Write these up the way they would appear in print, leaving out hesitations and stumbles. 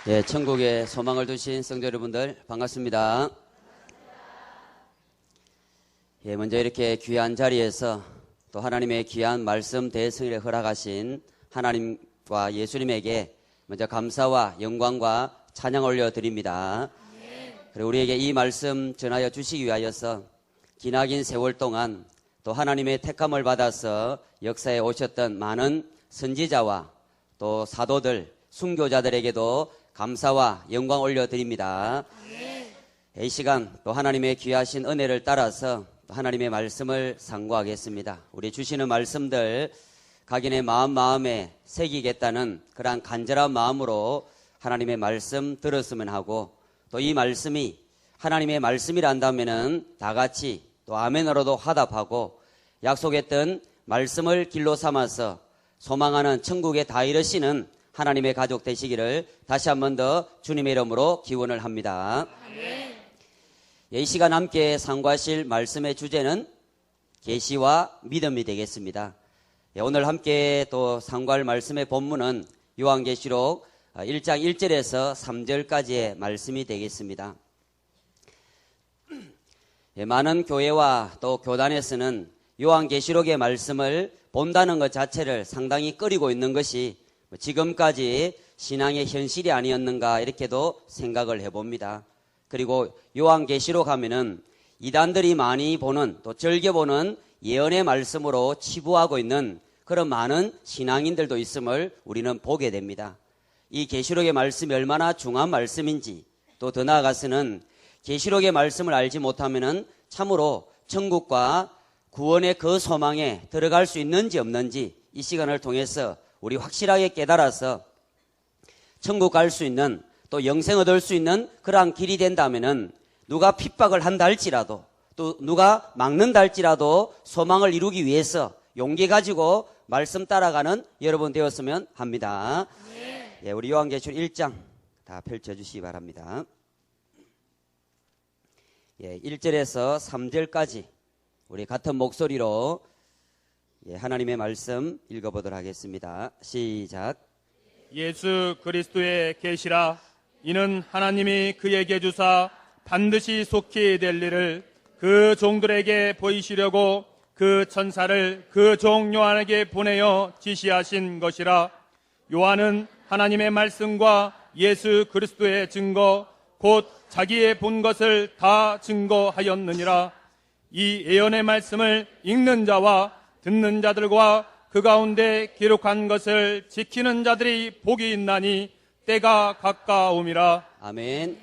예, 천국에 소망을 두신 성도 여러분들 반갑습니다. 예, 먼저 이렇게 귀한 자리에서 또 하나님의 귀한 말씀 대성회를 허락하신 하나님과 예수님에게 먼저 감사와 영광과 찬양 올려드립니다. 그리고 우리에게 이 말씀 전하여 주시기 위하여서 기나긴 세월 동안 또 하나님의 택함을 받아서 역사에 오셨던 많은 선지자와 또 사도들, 순교자들에게도 감사와 영광 올려드립니다. 이 시간 또 하나님의 귀하신 은혜를 따라서 하나님의 말씀을 상고하겠습니다. 우리 주시는 말씀들 각인의 마음에 새기겠다는 그러한 간절한 마음으로 하나님의 말씀 들었으면 하고, 또 이 말씀이 하나님의 말씀이란다면은 다 같이 또 아멘으로도 화답하고 약속했던 말씀을 길로 삼아서 소망하는 천국에 다 이르시는 하나님의 가족 되시기를 다시 한 번 더 주님의 이름으로 기원을 합니다. 아멘. 이 시간 함께 상고하실 말씀의 주제는 계시와 믿음이 되겠습니다. 오늘 함께 또 상고할 말씀의 본문은 요한계시록 1장 1절에서 3절까지의 말씀이 되겠습니다. 많은 교회와 또 교단에서는 요한계시록의 말씀을 본다는 것 자체를 상당히 꺼리고 있는 것이 지금까지 신앙의 현실이 아니었는가 이렇게도 생각을 해봅니다. 그리고 요한계시록 하면은 이단들이 많이 보는 또 즐겨보는 예언의 말씀으로 치부하고 있는 그런 많은 신앙인들도 있음을 우리는 보게 됩니다. 이 계시록의 말씀이 얼마나 중요한 말씀인지, 또 더 나아가서는 계시록의 말씀을 알지 못하면은 참으로 천국과 구원의 그 소망에 들어갈 수 있는지 없는지 이 시간을 통해서 우리 확실하게 깨달아서 천국 갈 수 있는 또 영생 얻을 수 있는 그러한 길이 된다면은 누가 핍박을 한다 할지라도 또 누가 막는다 할지라도 소망을 이루기 위해서 용기 가지고 말씀 따라가는 여러분 되었으면 합니다. 예, 우리 요한계시록 1장 다 펼쳐주시기 바랍니다. 예, 1절에서 3절까지 우리 같은 목소리로 하나님의 말씀 읽어보도록 하겠습니다. 시작. 예수 그리스도의 계시라. 이는 하나님이 그에게 주사 반드시 속히 될 일을 그 종들에게 보이시려고 그 천사를 그 종 요한에게 보내어 지시하신 것이라. 요한은 하나님의 말씀과 예수 그리스도의 증거 곧 자기의 본 것을 다 증거하였느니라. 이 예언의 말씀을 읽는 자와 듣는 자들과 그 가운데 기록한 것을 지키는 자들이 복이 있나니 때가 가까움이라. 아멘.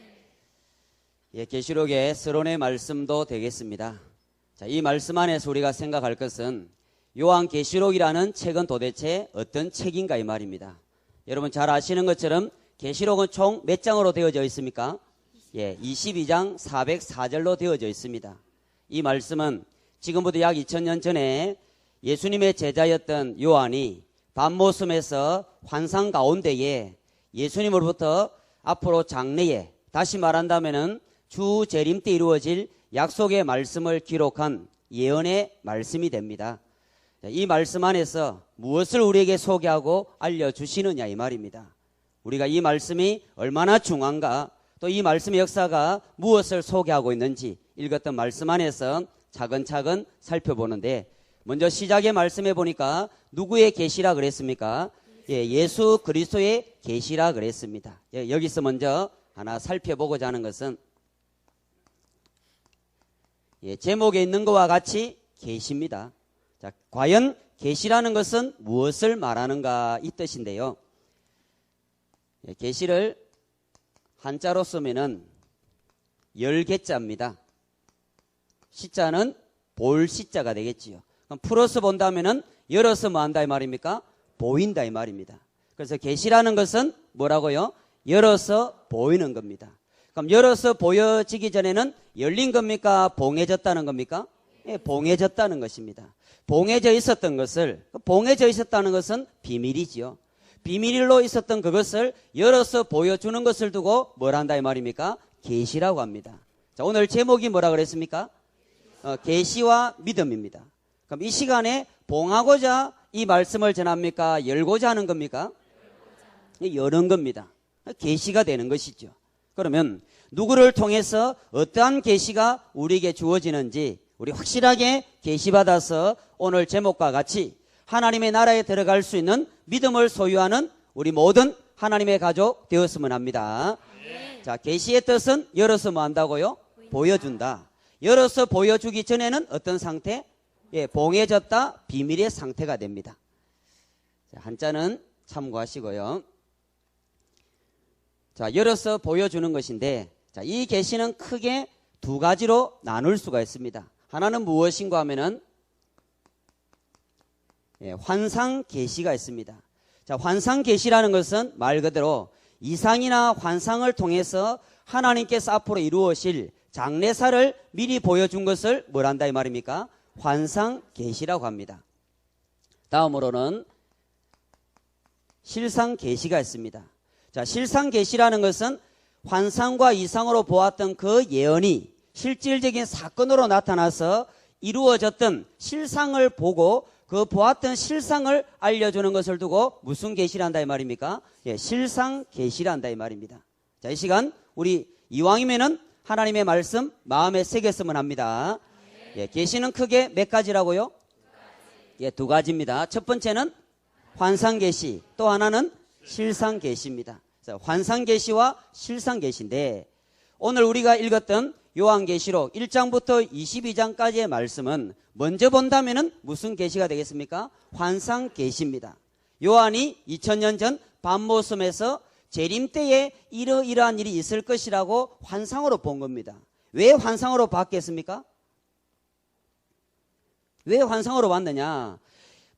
예, 계시록의 서론의 말씀도 되겠습니다. 자, 이 말씀 안에서 우리가 생각할 것은 요한계시록이라는 책은 도대체 어떤 책인가 이 말입니다. 여러분 잘 아시는 것처럼 계시록은 총 몇 장으로 되어져 있습니까? 예, 22장 404절로 되어져 있습니다. 이 말씀은 지금부터 약 2000년 전에 예수님의 제자였던 요한이 밤모섬에서 환상 가운데에 예수님으로부터 앞으로 장래에, 다시 말한다면은 주 재림 때 이루어질 약속의 말씀을 기록한 예언의 말씀이 됩니다. 이 말씀 안에서 무엇을 우리에게 소개하고 알려주시느냐 이 말입니다. 우리가 이 말씀이 얼마나 중요한가, 또 이 말씀의 역사가 무엇을 소개하고 있는지 읽었던 말씀 안에서 차근차근 살펴보는데, 먼저 시작의 말씀해 보니까 누구의 계시라 그랬습니까? 예, 예수 그리스도의 계시라 그랬습니다. 예, 여기서 먼저 하나 살펴보고자 하는 것은 제목에 있는 것과 같이 계시입니다. 자, 과연 계시라는 것은 무엇을 말하는가 이 뜻인데요. 계시를 한자로 쓰면은 열개자입니다. 시자는 볼 시자가 되겠지요. 그럼 풀어서 본다면은 열어서 뭐 한다 이 말입니까? 보인다 이 말입니다. 그래서 계시라는 것은 뭐라고요? 열어서 보이는 겁니다. 그럼 열어서 보여지기 전에는 열린 겁니까? 봉해졌다는 겁니까? 예, 봉해졌다는 것입니다. 봉해져 있었던 것은 비밀이지요. 비밀로 있었던 그것을 열어서 보여주는 것을 두고 뭘 한다 이 말입니까? 계시라고 합니다. 자, 오늘 제목이 뭐라 그랬습니까? 계시와 믿음입니다. 그럼 이 시간에 봉하고자 이 말씀을 전합니까? 열고자 하는 겁니까? 여는 겁니다. 계시가 되는 것이죠. 그러면 누구를 통해서 어떠한 계시가 우리에게 주어지는지 우리 확실하게 계시받아서 오늘 제목과 같이 하나님의 나라에 들어갈 수 있는 믿음을 소유하는 우리 모든 하나님의 가족 되었으면 합니다. 자, 계시의 뜻은 열어서 뭐 한다고요? 보여준다. 열어서 보여주기 전에는 어떤 상태? 예, 봉해졌다, 비밀의 상태가 됩니다. 자, 한자는 참고하시고요. 자, 열어서 보여주는 것인데, 자, 이 계시는 크게 두 가지로 나눌 수가 있습니다. 하나는 무엇인가 하면은 예, 환상 계시가 있습니다. 자, 환상 계시라는 것은 말 그대로 이상이나 환상을 통해서 하나님께서 앞으로 이루어질 장래사를 미리 보여준 것을 뭐란다 이 말입니까? 환상 계시라고 합니다. 다음으로는 실상 계시가 있습니다. 자, 실상 계시라는 것은 환상과 이상으로 보았던 그 예언이 실질적인 사건으로 나타나서 이루어졌던 실상을 보고 그 보았던 실상을 알려주는 것을 두고 무슨 계시란다 이 말입니까? 예, 실상 계시란다 이 말입니다. 자, 이 시간 우리 이왕이면은 하나님의 말씀 마음에 새겼으면 합니다. 예, 계시는 크게 몇 가지라고요? 예, 두 가지입니다. 첫 번째는 환상 계시, 또 하나는 실상 계시입니다. 환상 계시와 실상 계시인데 오늘 우리가 읽었던 요한계시록 1장부터 22장까지의 말씀은 먼저 본다면은 무슨 계시가 되겠습니까? 환상 계시입니다. 요한이 2000년 전 밤모섬에서 재림 때에 이러이러한 일이 있을 것이라고 환상으로 본 겁니다. 왜 환상으로 봤겠습니까? 왜 환상으로 봤느냐?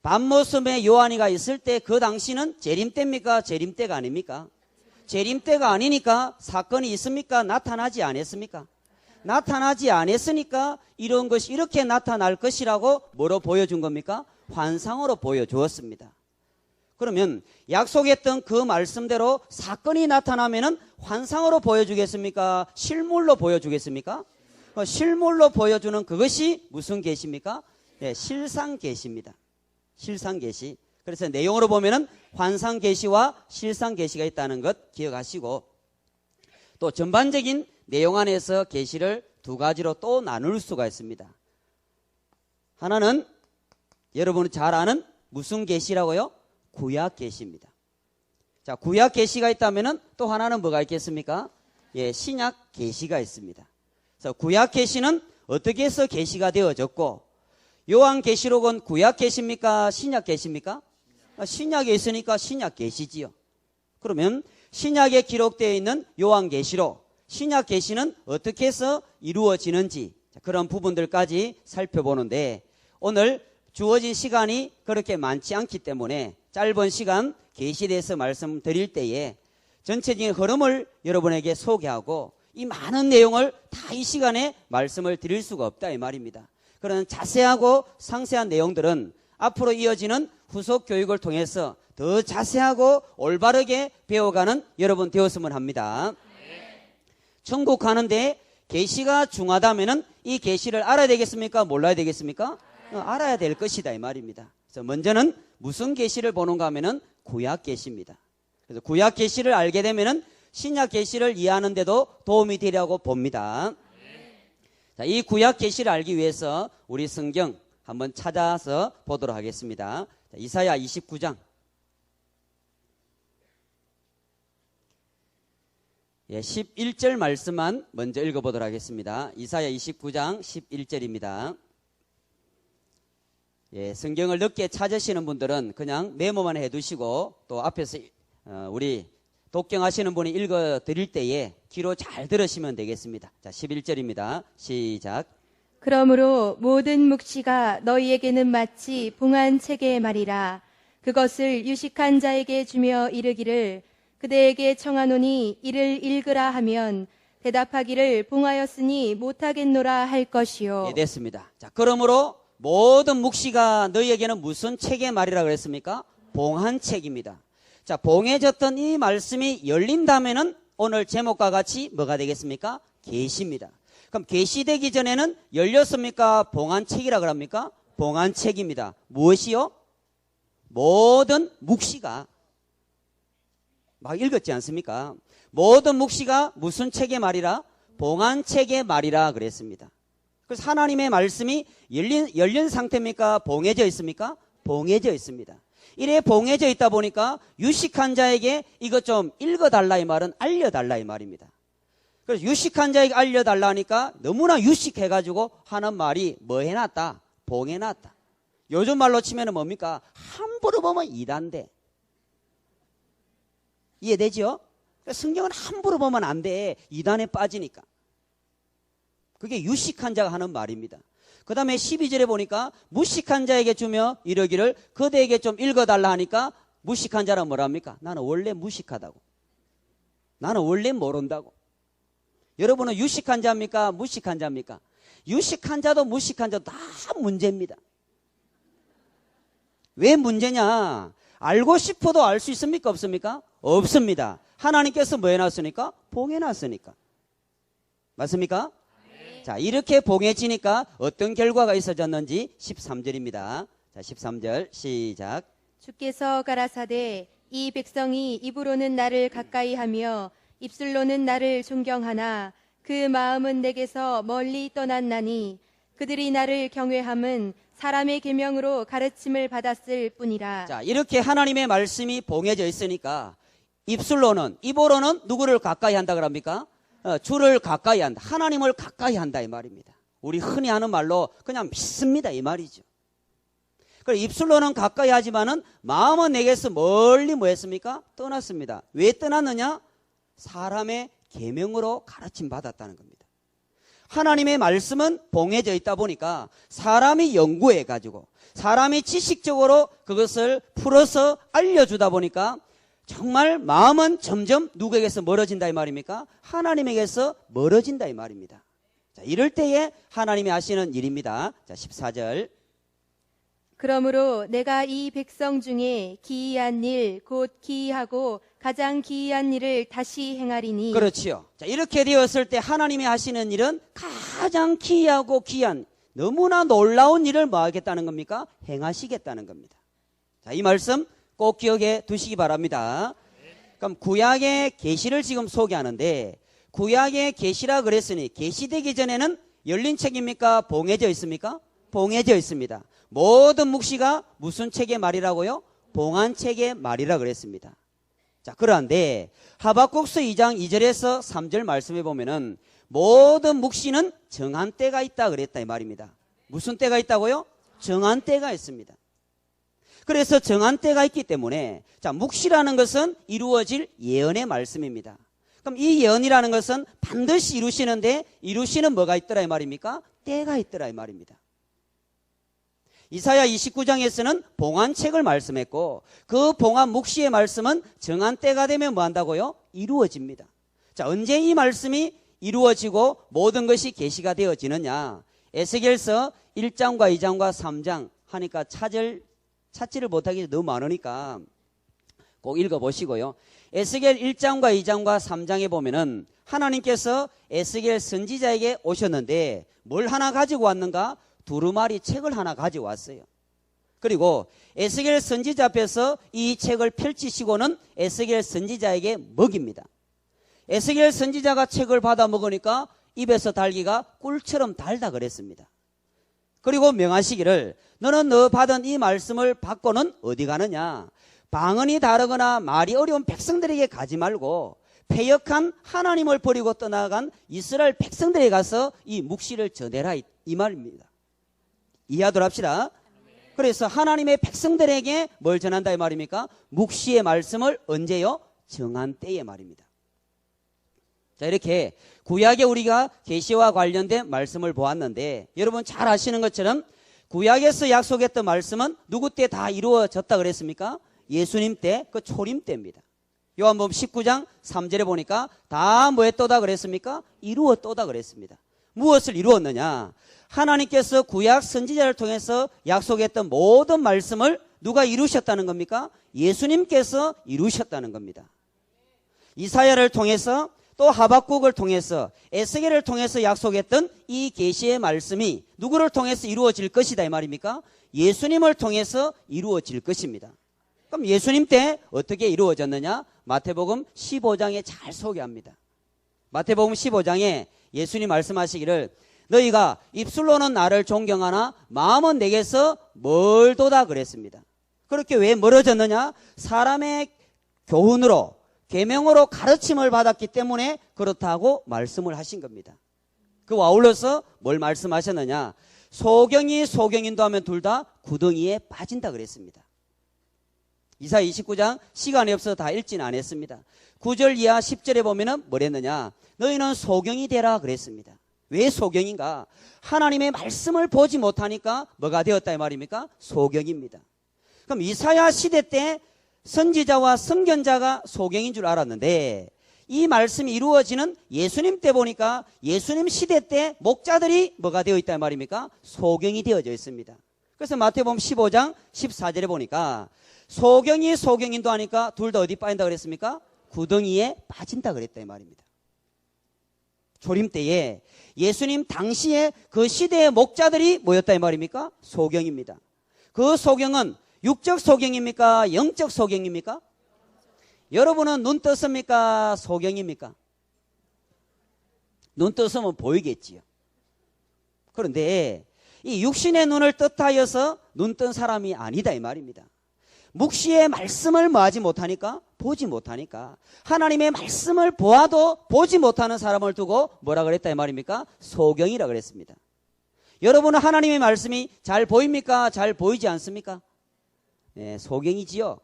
밤모섬에 요한이가 있을 때 그 당시는 재림 때입니까? 재림 때가 아닙니까? 재림 때가 아니니까 사건이 있습니까? 나타나지 않았습니까? 나타나지 않았으니까 이런 것이 이렇게 나타날 것이라고 뭐로 보여준 겁니까? 환상으로 보여주었습니다. 그러면 약속했던 그 말씀대로 사건이 나타나면은 환상으로 보여주겠습니까? 실물로 보여주겠습니까? 실물로 보여주는 그것이 무슨 계시입니까? 네, 실상 계시입니다. 실상 계시. 그래서 내용으로 보면은 환상 계시와 실상 계시가 있다는 것 기억하시고 또 전반적인 내용 안에서 계시를 두 가지로 또 나눌 수가 있습니다. 하나는 여러분이 잘 아는 무슨 계시라고요? 구약 계시입니다. 자, 구약 계시가 있다면은 또 하나는 뭐가 있겠습니까? 예, 신약 계시가 있습니다. 그래서 구약 계시는 어떻게 해서 계시가 되어졌고 요한 계시록은 구약 계시입니까? 신약 계시입니까? 신약에 있으니까 신약 계시지요. 그러면 신약에 기록되어 있는 요한 계시록, 신약 계시는 어떻게 해서 이루어지는지 그런 부분들까지 살펴보는데 오늘 주어진 시간이 그렇게 많지 않기 때문에 짧은 시간 계시에 대해서 말씀드릴 때에 전체적인 흐름을 여러분에게 소개하고 이 많은 내용을 다 이 시간에 말씀을 드릴 수가 없다 이 말입니다. 그런 자세하고 상세한 내용들은 앞으로 이어지는 후속 교육을 통해서 더 자세하고 올바르게 배워가는 여러분 되었으면 합니다. 천국 가는데 계시가 중하다면은 이 계시를 알아야 되겠습니까? 몰라야 되겠습니까? 알아야 될 것이다 이 말입니다. 그래서 먼저는 무슨 계시를 보는가 하면은 구약 계시입니다. 그래서 구약 계시를 알게 되면은 신약 계시를 이해하는 데도 도움이 되리라고 봅니다. 자, 이 구약 계시를 알기 위해서 우리 성경 한번 찾아서 보도록 하겠습니다. 자, 이사야 29장. 예, 11절 말씀만 먼저 읽어보도록 하겠습니다. 이사야 29장 11절입니다. 예, 성경을 늦게 찾으시는 분들은 그냥 메모만 해두시고 또 앞에서 우리 독경하시는 분이 읽어드릴 때에 귀로 잘 들으시면 되겠습니다. 자, 11절입니다. 시작. 그러므로 모든 묵시가 너희에게는 마치 봉한 책의 말이라. 그것을 유식한 자에게 주며 이르기를 그대에게 청하노니 이를 읽으라 하면 대답하기를 봉하였으니 못하겠노라 할 것이요. 예, 됐습니다. 자, 그러므로 모든 묵시가 너희에게는 무슨 책의 말이라 그랬습니까? 봉한 책입니다. 자, 봉해졌던 이 말씀이 열린다면은 오늘 제목과 같이 뭐가 되겠습니까? 계시입니다. 그럼 계시되기 전에는 열렸습니까? 봉한 책이라 그럽니까? 봉한 책입니다. 무엇이요? 모든 묵시가 막 읽었지 않습니까? 모든 묵시가 무슨 책의 말이라? 봉한책의 말이라 그랬습니다. 그래서 하나님의 말씀이 열린 상태입니까? 봉해져 있습니까? 봉해져 있습니다. 이래 봉해져 있다 보니까 유식한 자에게 이것 좀 읽어달라 이 말은 알려달라 이 말입니다. 그래서 유식한 자에게 알려달라 하니까 너무나 유식해가지고 하는 말이 뭐 해놨다? 봉해놨다. 요즘 말로 치면은 뭡니까? 함부로 보면 이단데. 이해되죠? 성경은 함부로 보면 안 돼. 이단에 빠지니까. 그게 유식한 자가 하는 말입니다. 그 다음에 12절에 보니까 무식한 자에게 주며 이러기를 그대에게 좀 읽어달라 하니까 무식한 자란 뭐랍니까? 나는 원래 무식하다고. 나는 원래 모른다고. 여러분은 유식한 자입니까? 무식한 자입니까? 유식한 자도 무식한 자도 다 문제입니다. 왜 문제냐? 알고 싶어도 알 수 있습니까? 없습니까? 없습니다. 하나님께서 뭐 해놨으니까? 봉해놨으니까. 맞습니까? 자, 이렇게 봉해지니까 어떤 결과가 있어졌는지 13절입니다. 자, 13절 시작. 주께서 가라사대 이 백성이 입으로는 나를 가까이하며 입술로는 나를 존경하나 그 마음은 내게서 멀리 떠났나니 그들이 나를 경외함은 사람의 계명으로 가르침을 받았을 뿐이라. 자, 이렇게 하나님의 말씀이 봉해져 있으니까 입으로는 누구를 가까이 한다 그럽니까? 주를 가까이 한다. 하나님을 가까이 한다 이 말입니다. 우리 흔히 하는 말로 그냥 믿습니다 이 말이죠. 그래 입술로는 가까이 하지만은 마음은 내게서 멀리 뭐 했습니까? 떠났습니다. 왜 떠났느냐? 사람의 계명으로 가르침 받았다는 겁니다. 하나님의 말씀은 봉해져 있다 보니까 사람이 연구해 가지고 사람이 지식적으로 그것을 풀어서 알려주다 보니까 정말 마음은 점점 누구에게서 멀어진다 이 말입니까? 하나님에게서 멀어진다 이 말입니다. 자, 이럴 때에 하나님이 하시는 일입니다. 자, 14절. 그러므로 내가 이 백성 중에 기이한 일, 곧 기이하고 가장 기이한 일을 다시 행하리니. 그렇지요. 자, 이렇게 되었을 때 하나님이 하시는 일은 가장 기이하고 귀한 너무나 놀라운 일을 뭐 하겠다는 겁니까? 행하시겠다는 겁니다. 자, 이 말씀 꼭 기억해 두시기 바랍니다. 그럼 구약의 계시를 지금 소개하는데 구약의 계시라 그랬으니 계시되기 전에는 열린 책입니까? 봉해져 있습니까? 봉해져 있습니다. 모든 묵시가 무슨 책의 말이라고요? 봉한 책의 말이라 그랬습니다. 자, 그런데 하박국서 2장 2절에서 3절 말씀해 보면은 모든 묵시는 정한 때가 있다 그랬다 이 말입니다. 무슨 때가 있다고요? 정한 때가 있습니다. 그래서 정한 때가 있기 때문에 자, 묵시라는 것은 이루어질 예언의 말씀입니다. 그럼 이 예언이라는 것은 반드시 이루시는데 이루시는 뭐가 있더라 이 말입니까? 때가 있더라 이 말입니다. 이사야 29장에서는 봉한책을 말씀했고 그 봉한 묵시의 말씀은 정한 때가 되면 뭐 한다고요? 이루어집니다. 자, 언제 이 말씀이 이루어지고 모든 것이 계시가 되어지느냐? 에스겔서 1장과 2장과 3장 하니까 찾지를 못하기 너무 많으니까 꼭 읽어보시고요. 에스겔 1장과 2장과 3장에 보면은 하나님께서 에스겔 선지자에게 오셨는데 뭘 하나 가지고 왔는가? 두루마리 책을 하나 가지고 왔어요. 그리고 에스겔 선지자 앞에서 이 책을 펼치시고는 에스겔 선지자에게 먹입니다. 에스겔 선지자가 책을 받아 먹으니까 입에서 달기가 꿀처럼 달다 그랬습니다. 그리고 명하시기를 너는 너 받은 이 말씀을 받고는 어디 가느냐? 방언이 다르거나 말이 어려운 백성들에게 가지 말고 패역한 하나님을 버리고 떠나간 이스라엘 백성들에게 가서 이 묵시를 전해라 이 말입니다. 이해하도록 합시다. 그래서 하나님의 백성들에게 뭘 전한다 이 말입니까? 묵시의 말씀을 언제요? 정한 때의 말입니다. 자, 이렇게 구약에 우리가 계시와 관련된 말씀을 보았는데 여러분 잘 아시는 것처럼 구약에서 약속했던 말씀은 누구 때 다 이루어졌다 그랬습니까? 예수님 때, 그 초림 때입니다. 요한복음 19장 3절에 보니까 다 뭐 했도다 그랬습니까? 이루었도다 그랬습니다. 무엇을 이루었느냐? 하나님께서 구약 선지자를 통해서 약속했던 모든 말씀을 누가 이루셨다는 겁니까? 예수님께서 이루셨다는 겁니다. 이사야를 통해서 또 하박국을 통해서 에스겔을 통해서 약속했던 이 계시의 말씀이 누구를 통해서 이루어질 것이다 이 말입니까? 예수님을 통해서 이루어질 것입니다. 그럼 예수님 때 어떻게 이루어졌느냐? 마태복음 15장에 잘 소개합니다. 마태복음 15장에 예수님 말씀하시기를 너희가 입술로는 나를 존경하나 마음은 내게서 멀도다 그랬습니다. 그렇게 왜 멀어졌느냐? 사람의 교훈으로 계명으로 가르침을 받았기 때문에 그렇다고 말씀을 하신 겁니다. 그와 아울러서 뭘 말씀하셨느냐? 소경이 소경인도 하면 둘 다 구덩이에 빠진다 그랬습니다. 이사야 29장 시간이 없어서 다 읽지는 않았습니다. 9절 이하 10절에 보면은 뭐랬느냐? 너희는 소경이 되라 그랬습니다. 왜 소경인가? 하나님의 말씀을 보지 못하니까 뭐가 되었다 이 말입니까? 소경입니다. 그럼 이사야 시대 때 선지자와 선견자가 소경인 줄 알았는데 이 말씀이 이루어지는 예수님 때 보니까 예수님 시대 때 목자들이 뭐가 되어 있다 이 말입니까? 소경이 되어져 있습니다. 그래서 마태복음 15장 14절에 보니까 소경이 소경인도 하니까 둘 다 어디 빠진다 그랬습니까? 구덩이에 빠진다 그랬다 이 말입니다. 조림 때에 예수님 당시에 그 시대의 목자들이 뭐였다 이 말입니까? 소경입니다. 그 소경은 육적 소경입니까? 영적 소경입니까? 여러분은 눈 떴습니까? 소경입니까? 눈 떴으면 보이겠지요. 그런데 이 육신의 눈을 뜻하여서 눈 뜬 사람이 아니다 이 말입니다. 묵시의 말씀을 뭐하지 못하니까? 보지 못하니까 하나님의 말씀을 보아도 보지 못하는 사람을 두고 뭐라 그랬다 이 말입니까? 소경이라 그랬습니다. 여러분은 하나님의 말씀이 잘 보입니까? 잘 보이지 않습니까? 네, 소경이지요.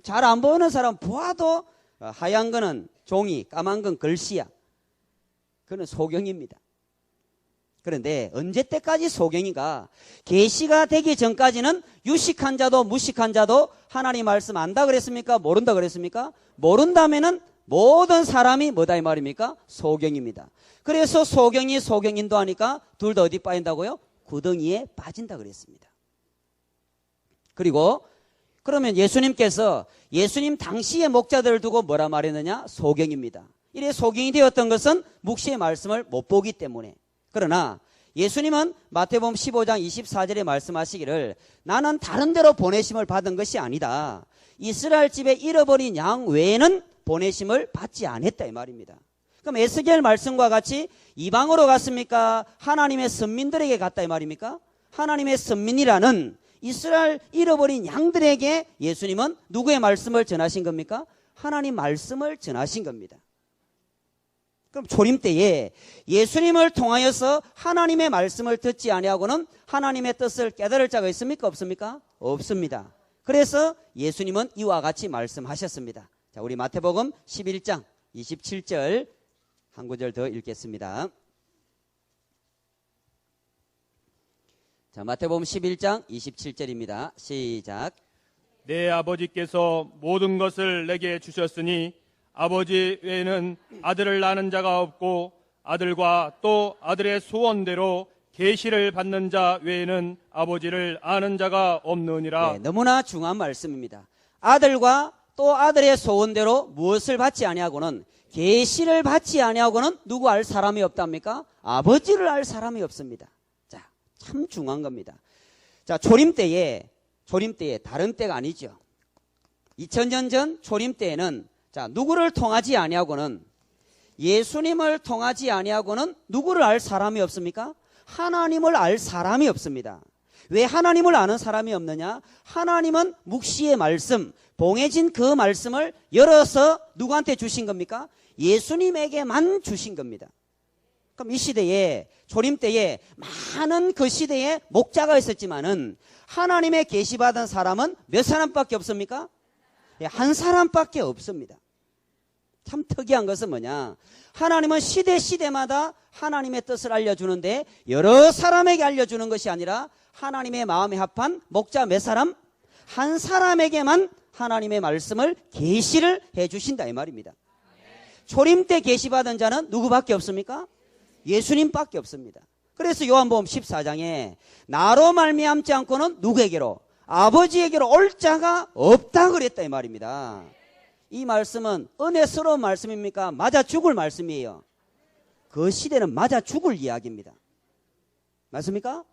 잘 안 보이는 사람 보아도 하얀 거는 종이, 까만 건 글씨야. 그는 소경입니다. 그런데 언제 때까지 소경인가? 계시가 되기 전까지는 유식한 자도 무식한 자도 하나님 말씀 안다 그랬습니까? 모른다 그랬습니까? 모른다면은 모든 사람이 뭐다 이 말입니까? 소경입니다. 그래서 소경이 소경인도 하니까 둘 다 어디 빠진다고요? 구덩이에 빠진다 그랬습니다. 그리고 그러면 예수님께서 예수님 당시의 목자들을 두고 뭐라 말했느냐? 소경입니다. 이래 소경이 되었던 것은 묵시의 말씀을 못 보기 때문에. 그러나 예수님은 마태복음 15장 24절에 말씀하시기를 나는 다른 데로 보내심을 받은 것이 아니다. 이스라엘 집에 잃어버린 양 외에는 보내심을 받지 않았다 이 말입니다. 그럼 에스겔 말씀과 같이 이방으로 갔습니까? 하나님의 선민들에게 갔다 이 말입니까? 하나님의 선민이라는 이스라엘 잃어버린 양들에게 예수님은 누구의 말씀을 전하신 겁니까? 하나님 말씀을 전하신 겁니다. 그럼 초림 때에 예수님을 통하여서 하나님의 말씀을 듣지 아니하고는 하나님의 뜻을 깨달을 자가 있습니까? 없습니까? 없습니다. 그래서 예수님은 이와 같이 말씀하셨습니다. 자, 우리 마태복음 11장 27절 한 구절 더 읽겠습니다. 자, 마태복음 11장 27절입니다. 시작. 내 아버지께서 모든 것을 내게 주셨으니 아버지 외에는 아들을 낳는 자가 없고 아들과 또 아들의 소원대로 계시를 받는 자 외에는 아버지를 아는 자가 없느니라. 네, 너무나 중요한 말씀입니다. 아들과 또 아들의 소원대로 무엇을 받지 아니하고는 계시를 받지 아니하고는 누구 알 사람이 없답니까? 아버지를 알 사람이 없습니다. 자, 참 중요한 겁니다. 자, 초림 때에 다른 때가 아니죠. 2000년 전 초림 때에는 자, 누구를 통하지 아니하고는 예수님을 통하지 아니하고는 누구를 알 사람이 없습니까? 하나님을 알 사람이 없습니다. 왜 하나님을 아는 사람이 없느냐? 하나님은 묵시의 말씀, 봉해진 그 말씀을 열어서 누구한테 주신 겁니까? 예수님에게만 주신 겁니다. 그럼 이 시대에 초림 때에 많은 그 시대에 목자가 있었지만은 하나님의 계시받은 사람은 몇 사람밖에 없습니까? 한 사람밖에 없습니다. 참 특이한 것은 뭐냐? 하나님은 시대마다 하나님의 뜻을 알려주는데 여러 사람에게 알려주는 것이 아니라 하나님의 마음에 합한 목자 몇 사람? 한 사람에게만 하나님의 말씀을 계시를 해주신다 이 말입니다. 초림 때 계시받은 자는 누구밖에 없습니까? 예수님밖에 없습니다. 그래서 요한복음 14장에 나로 말미암지 않고는 누구에게로? 아버지에게로 올 자가 없다 그랬다 이 말입니다. 이 말씀은 은혜스러운 말씀입니까? 맞아 죽을 말씀이에요. 그 시대는 맞아 죽을 이야기입니다. 맞습니까?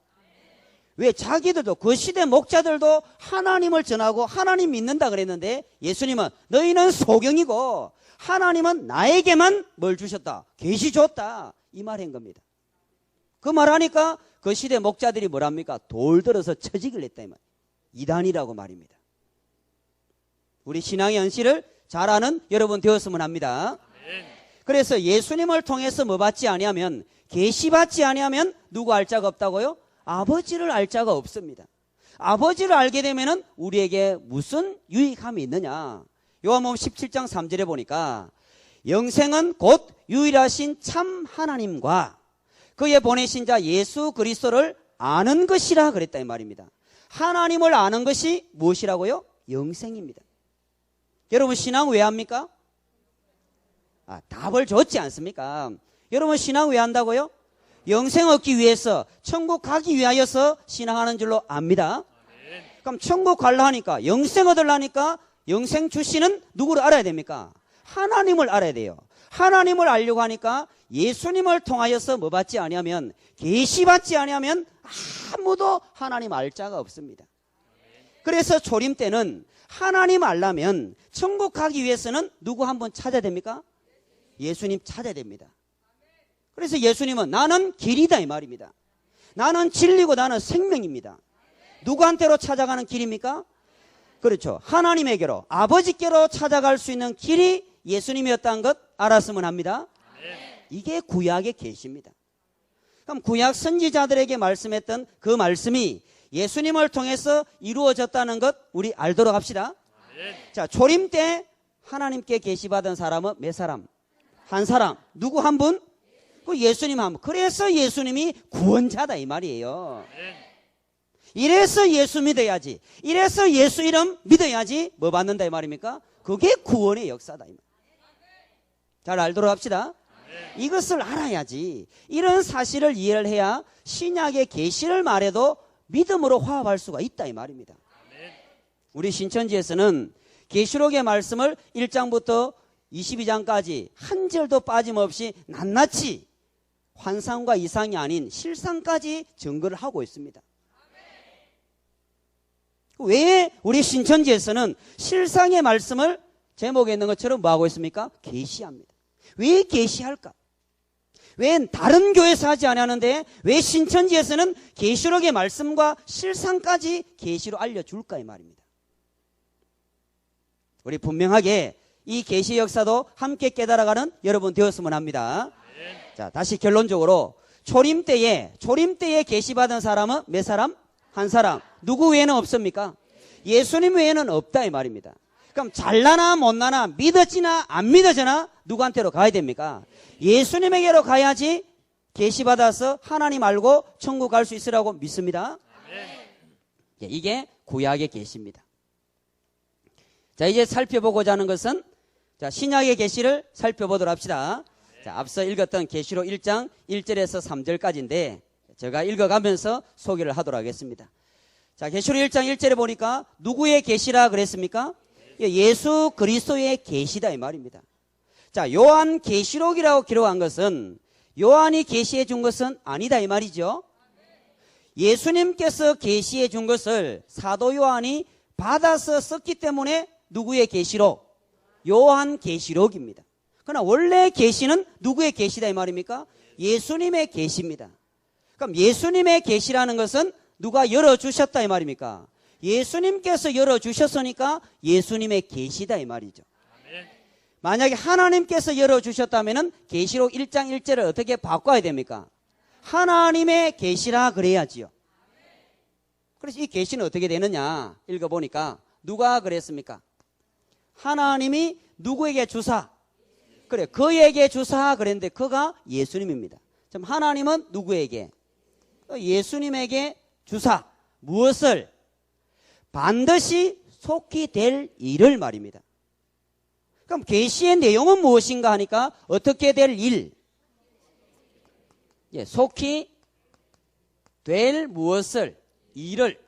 왜 자기들도 그 시대 목자들도 하나님을 전하고 하나님 믿는다 그랬는데 예수님은 너희는 소경이고 하나님은 나에게만 뭘 주셨다? 계시 줬다. 이 말한 겁니다. 그 말하니까 그 시대 목자들이 뭐랍니까? 돌 들어서 처지기를 했다 이 말. 이단이라고 말입니다. 우리 신앙의 현실을 잘 아는 여러분 되었으면 합니다. 그래서 예수님을 통해서 뭐 받지 아니하면 계시 받지 아니하면 누구 알 자가 없다고요? 아버지를 알 자가 없습니다. 아버지를 알게 되면은 우리에게 무슨 유익함이 있느냐? 요한복음 17장 3절에 보니까 영생은 곧 유일하신 참 하나님과 그의 보내신 자 예수 그리스도를 아는 것이라 그랬다 이 말입니다. 하나님을 아는 것이 무엇이라고요? 영생입니다. 여러분 신앙 왜 합니까? 답을 줬지 않습니까? 여러분 신앙 왜 한다고요? 영생 얻기 위해서 천국 가기 위하여서 신앙하는 줄로 압니다. 그럼 천국 가려 하니까 영생 얻으려니까 영생 주시는 누구를 알아야 됩니까? 하나님을 알아야 돼요. 하나님을 알려고 하니까 예수님을 통하여서 뭐 받지 아니하면 계시 받지 아니하면 아무도 하나님 알 자가 없습니다. 그래서 초림 때는 하나님 알려면 천국 가기 위해서는 누구 한 분 찾아야 됩니까? 예수님 찾아야 됩니다. 그래서 예수님은 나는 길이다 이 말입니다. 나는 진리고 나는 생명입니다. 누구한테로 찾아가는 길입니까? 그렇죠. 하나님에게로 아버지께로 찾아갈 수 있는 길이 예수님이었다는 것 알았으면 합니다. 이게 구약의 계시입니다. 그럼 구약 선지자들에게 말씀했던 그 말씀이 예수님을 통해서 이루어졌다는 것 우리 알도록 합시다. 자, 초림 때 하나님께 계시받은 사람은 몇 사람? 한 사람. 누구 한 분? 그 예수님 한 분. 그래서 예수님이 구원자다 이 말이에요. 이래서 예수 믿어야지. 이래서 예수 이름 믿어야지 뭐 받는다 이 말입니까? 그게 구원의 역사다 이 말. 잘 알도록 합시다. 이것을 알아야지. 이런 사실을 이해를 해야 신약의 계시를 말해도 믿음으로 화합할 수가 있다 이 말입니다. 우리 신천지에서는 계시록의 말씀을 1장부터 22장까지 한 절도 빠짐없이 낱낱이 환상과 이상이 아닌 실상까지 증거를 하고 있습니다. 왜 우리 신천지에서는 실상의 말씀을 제목에 있는 것처럼 뭐하고 있습니까? 계시합니다. 왜 계시할까? 왜 다른 교회에서 하지 않았는데 왜 신천지에서는 계시록의 말씀과 실상까지 계시로 알려줄까 이 말입니다. 우리 분명하게 이 계시 역사도 함께 깨달아가는 여러분 되었으면 합니다. 자, 다시 결론적으로 초림 때에 계시받은 사람은 몇 사람? 한 사람. 누구 외에는 없습니까? 예수님 외에는 없다 이 말입니다. 그럼 잘나나 못나나 믿어지나 안 믿어지나 누구한테로 가야 됩니까? 예수님에게로 가야지 계시받아서 하나님 알고 천국 갈 수 있으라고 믿습니다. 이게 구약의 계시입니다. 자, 이제 살펴보고자 하는 것은 자, 신약의 계시를 살펴보도록 합시다. 자, 앞서 읽었던 계시록 1장 1절에서 3절까지인데 제가 읽어가면서 소개를 하도록 하겠습니다. 자, 계시록 1장 1절에 보니까 누구의 계시라 그랬습니까? 예수 그리스도의 계시다 이 말입니다. 자, 요한 계시록이라고 기록한 것은 요한이 계시해 준 것은 아니다 이 말이죠. 예수님께서 계시해 준 것을 사도 요한이 받아서 썼기 때문에 누구의 계시록? 요한 계시록입니다. 그러나 원래 계시는 누구의 계시다 이 말입니까? 예수님의 계시입니다. 그럼 예수님의 계시라는 것은 누가 열어주셨다 이 말입니까? 예수님께서 열어주셨으니까 예수님의 계시다 이 말이죠. 만약에 하나님께서 열어주셨다면 계시록 1장 1절을 어떻게 바꿔야 됩니까? 하나님의 계시라 그래야지요. 그래서 이 계시는 어떻게 되느냐 읽어보니까 누가 그랬습니까? 하나님이 누구에게 주사? 그래, 그에게 주사 그랬는데 그가 예수님입니다. 그럼 하나님은 누구에게? 예수님에게 주사. 무엇을? 반드시 속히 될 일을 말입니다. 그럼 계시의 내용은 무엇인가 하니까 어떻게 될 일? 예, 속히 될 무엇을? 일을.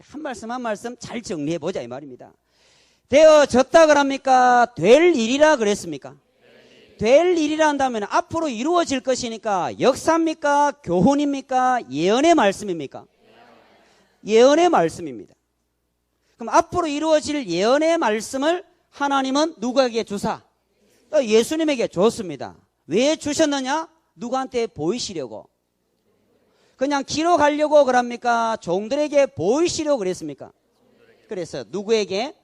한 말씀 한 말씀 잘 정리해 보자 이 말입니다. 되어졌다 그럽니까? 될 일이라 그랬습니까? 될 일이라 한다면 앞으로 이루어질 것이니까 역사입니까? 교훈입니까? 예언의 말씀입니까? 예언의 말씀입니다. 그럼 앞으로 이루어질 예언의 말씀을 하나님은 누구에게 주사? 예수님에게 줬습니다. 왜 주셨느냐? 누구한테 보이시려고. 그냥 기록하려고 그럽니까? 종들에게 보이시려고 그랬습니까? 그래서 누구에게?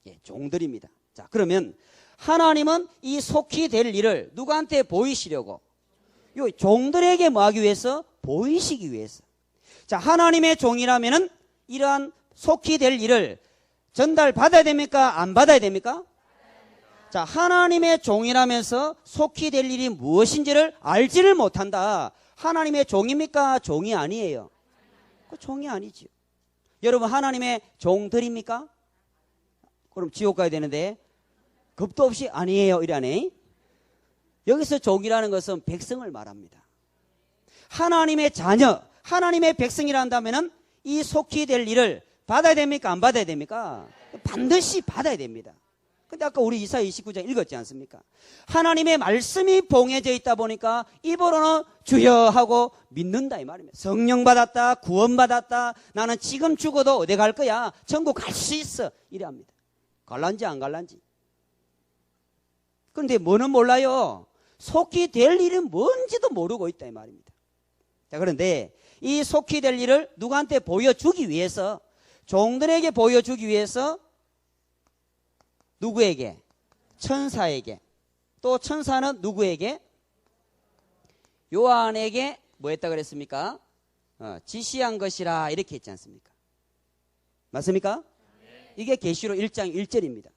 예, 종들입니다. 자, 그러면 하나님은 이 속히 될 일을 누구한테 보이시려고? 요 종들에게 뭐 하기 위해서? 보이시기 위해서. 자, 하나님의 종이라면은 이러한 속히 될 일을 전달받아야 됩니까? 안 받아야 됩니까? 자, 하나님의 종이라면서 속히 될 일이 무엇인지를 알지를 못한다. 하나님의 종입니까? 종이 아니에요. 그 종이 아니죠. 여러분, 하나님의 종들입니까? 그럼 지옥 가야 되는데 겁도 없이 아니에요 이라네. 여기서 종이라는 것은 백성을 말합니다. 하나님의 자녀, 하나님의 백성이라 한다면은 이 속히 될 일을 받아야 됩니까? 안 받아야 됩니까? 반드시 받아야 됩니다. 근데 아까 우리 이사야 29장 읽었지 않습니까? 하나님의 말씀이 봉해져 있다 보니까 입으로는 주여 하고 믿는다 이 말입니다. 성령 받았다, 구원 받았다, 나는 지금 죽어도 어디 갈 거야? 천국 갈 수 있어 이래 합니다. 갈란지 안 갈란지. 그런데 뭐는 몰라요. 속히 될 일은 뭔지도 모르고 있다 이 말입니다. 자, 그런데 이 속히 될 일을 누구한테 보여주기 위해서, 종들에게 보여주기 위해서 누구에게? 천사에게. 또 천사는 누구에게? 요한에게 뭐 했다 그랬습니까? 지시한 것이라 이렇게 했지 않습니까? 맞습니까? 이게 계시록 1장 1절입니다.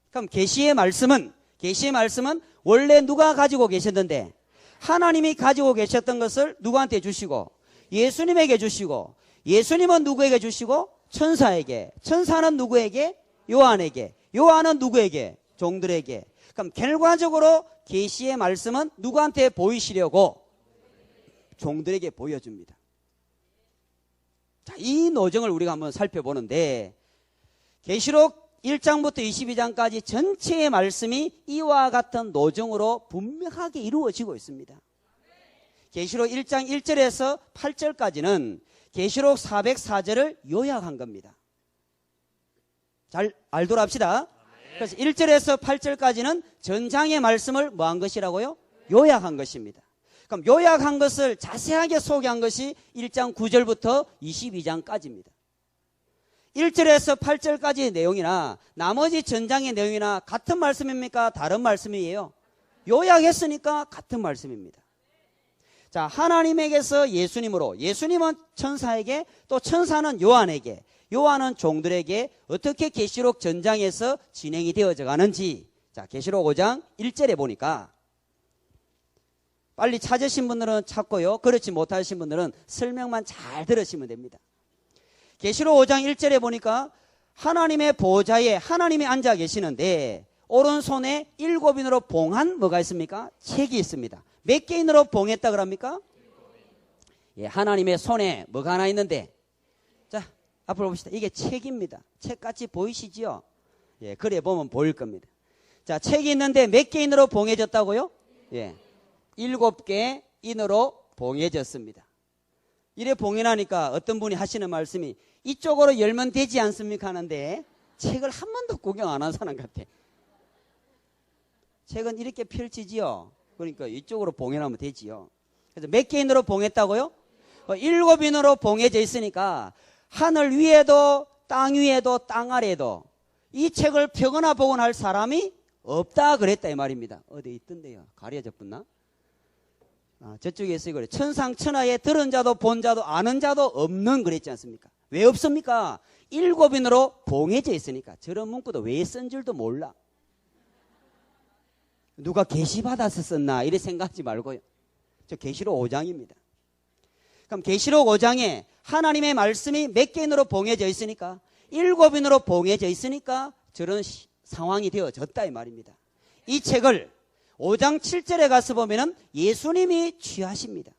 그럼 계시의 말씀은 원래 누가 가지고 계셨는데 하나님이 가지고 계셨던 것을 누구한테 주시고 예수님에게 주시고, 예수님은 누구에게 주시고? 천사에게. 천사는 누구에게? 요한에게. 요한은 누구에게? 종들에게. 그럼 결과적으로 계시의 말씀은 누구한테 보이시려고? 종들에게 보여줍니다. 자, 이 노정을 우리가 한번 살펴보는데 계시록 1장부터 22장까지 전체의 말씀이 이와 같은 노정으로 분명하게 이루어지고 있습니다. 계시록 1장 1절에서 8절까지는 계시록 404절을 요약한 겁니다. 잘 알도록 합시다. 그래서 1절에서 8절까지는 전장의 말씀을 뭐 한 것이라고요? 요약한 것입니다. 그럼 요약한 것을 자세하게 소개한 것이 1장 9절부터 22장까지입니다. 1절에서 8절까지의 내용이나 나머지 전장의 내용이나 같은 말씀입니까? 다른 말씀이에요? 요약했으니까 같은 말씀입니다. 자, 하나님에게서 예수님으로, 예수님은 천사에게, 또 천사는 요한에게, 요한은 종들에게 어떻게 계시록 전장에서 진행이 되어져 가는지, 자, 계시록 5장 1절에 보니까 빨리 찾으신 분들은 찾고요, 그렇지 못하신 분들은 설명만 잘 들으시면 됩니다. 계시록 5장 1절에 보니까 하나님의 보좌에 하나님이 앉아 계시는데 오른손에 7인으로 봉한 뭐가 있습니까? 책이 있습니다. 몇 개인으로 봉했다 그럽니까? 예, 하나님의 손에 뭐가 하나 있는데, 자, 앞으로 봅시다. 이게 책입니다. 책같이 보이시지요? 예, 그래 보면 보일 겁니다. 자, 책이 있는데 몇 개인으로 봉해졌다고요? 예, 7개인으로 봉해졌습니다. 이래 봉해나니까 어떤 분이 하시는 말씀이 이쪽으로 열면 되지 않습니까 하는데 책을 한 번도 구경 안 한 사람 같아. 책은 이렇게 펼치지요. 그러니까 이쪽으로 봉해놓으면 되지요. 그래서 몇 개인으로 봉했다고요? 7인으로 봉해져 있으니까 하늘 위에도 땅 위에도 땅 아래에도 이 책을 펴거나 보거나 할 사람이 없다 그랬다 이 말입니다. 어디 있던데요? 가려졌구나. 저쪽에 있어요. 그래. 천상천하에 들은 자도 본 자도 아는 자도 없는 그랬지 않습니까? 왜 없습니까? 7인으로 봉해져 있으니까. 저런 문구도 왜 쓴 줄도 몰라. 누가 계시받아서 썼나 이래 생각하지 말고요. 저 계시록 5장입니다. 그럼 계시록 5장에 하나님의 말씀이 몇 개인으로 봉해져 있으니까 7인으로 봉해져 있으니까 저런 상황이 되어졌다 이 말입니다. 이 책을 5장 7절에 가서 보면은 예수님이 취하십니다.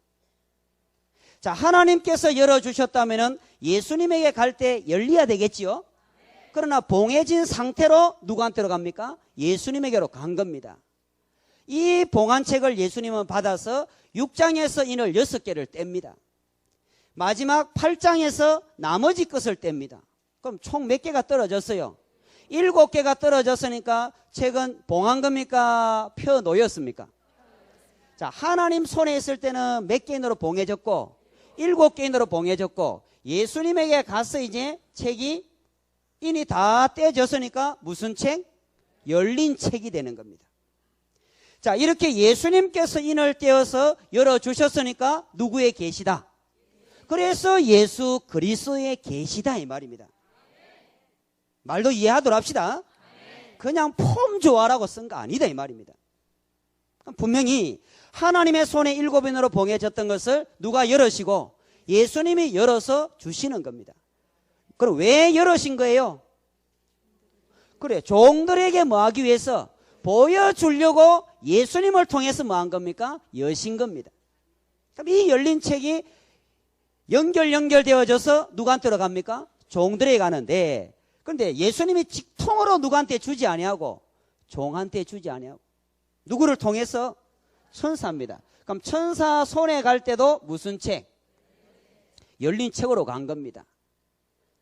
자, 하나님께서 열어주셨다면은 예수님에게 갈 때 열려야 되겠지요? 그러나 봉해진 상태로 누구한테로 갑니까? 예수님에게로 간 겁니다. 이 봉안책을 예수님은 받아서 6장에서 인을 6개를 뗍니다. 마지막 8장에서 나머지 것을 뗍니다. 그럼 총 몇 개가 떨어졌어요? 7개가 떨어졌으니까 책은 봉한 겁니까? 펴 놓였습니까? 자, 하나님 손에 있을 때는 몇 개인으로 봉해졌고 7개인으로 봉해졌고 예수님에게 가서 이제 책이 인이 다 떼졌으니까 무슨 책? 열린 책이 되는 겁니다. 자, 이렇게 예수님께서 인을 떼어서 열어주셨으니까 누구의 계시다? 그래서 예수 그리스도의 계시다 이 말입니다. 말도 이해하도록 합시다. 그냥 폼 좋아라고 쓴 거 아니다 이 말입니다. 분명히 하나님의 손에 7인으로 봉해졌던 것을 누가 열으시고 예수님이 열어서 주시는 겁니다. 그럼 왜 열으신 거예요? 그래, 종들에게 뭐 하기 위해서? 보여주려고 예수님을 통해서 뭐 한 겁니까? 여신 겁니다. 그럼 이 열린 책이 연결되어져서 누구한테로 갑니까? 종들에게 가는데, 그런데 예수님이 직통으로 누구한테 주지 아니하고 종한테 주지 아니하고 누구를 통해서? 천사입니다. 그럼 천사 손에 갈 때도 무슨 책? 열린 책으로 간 겁니다.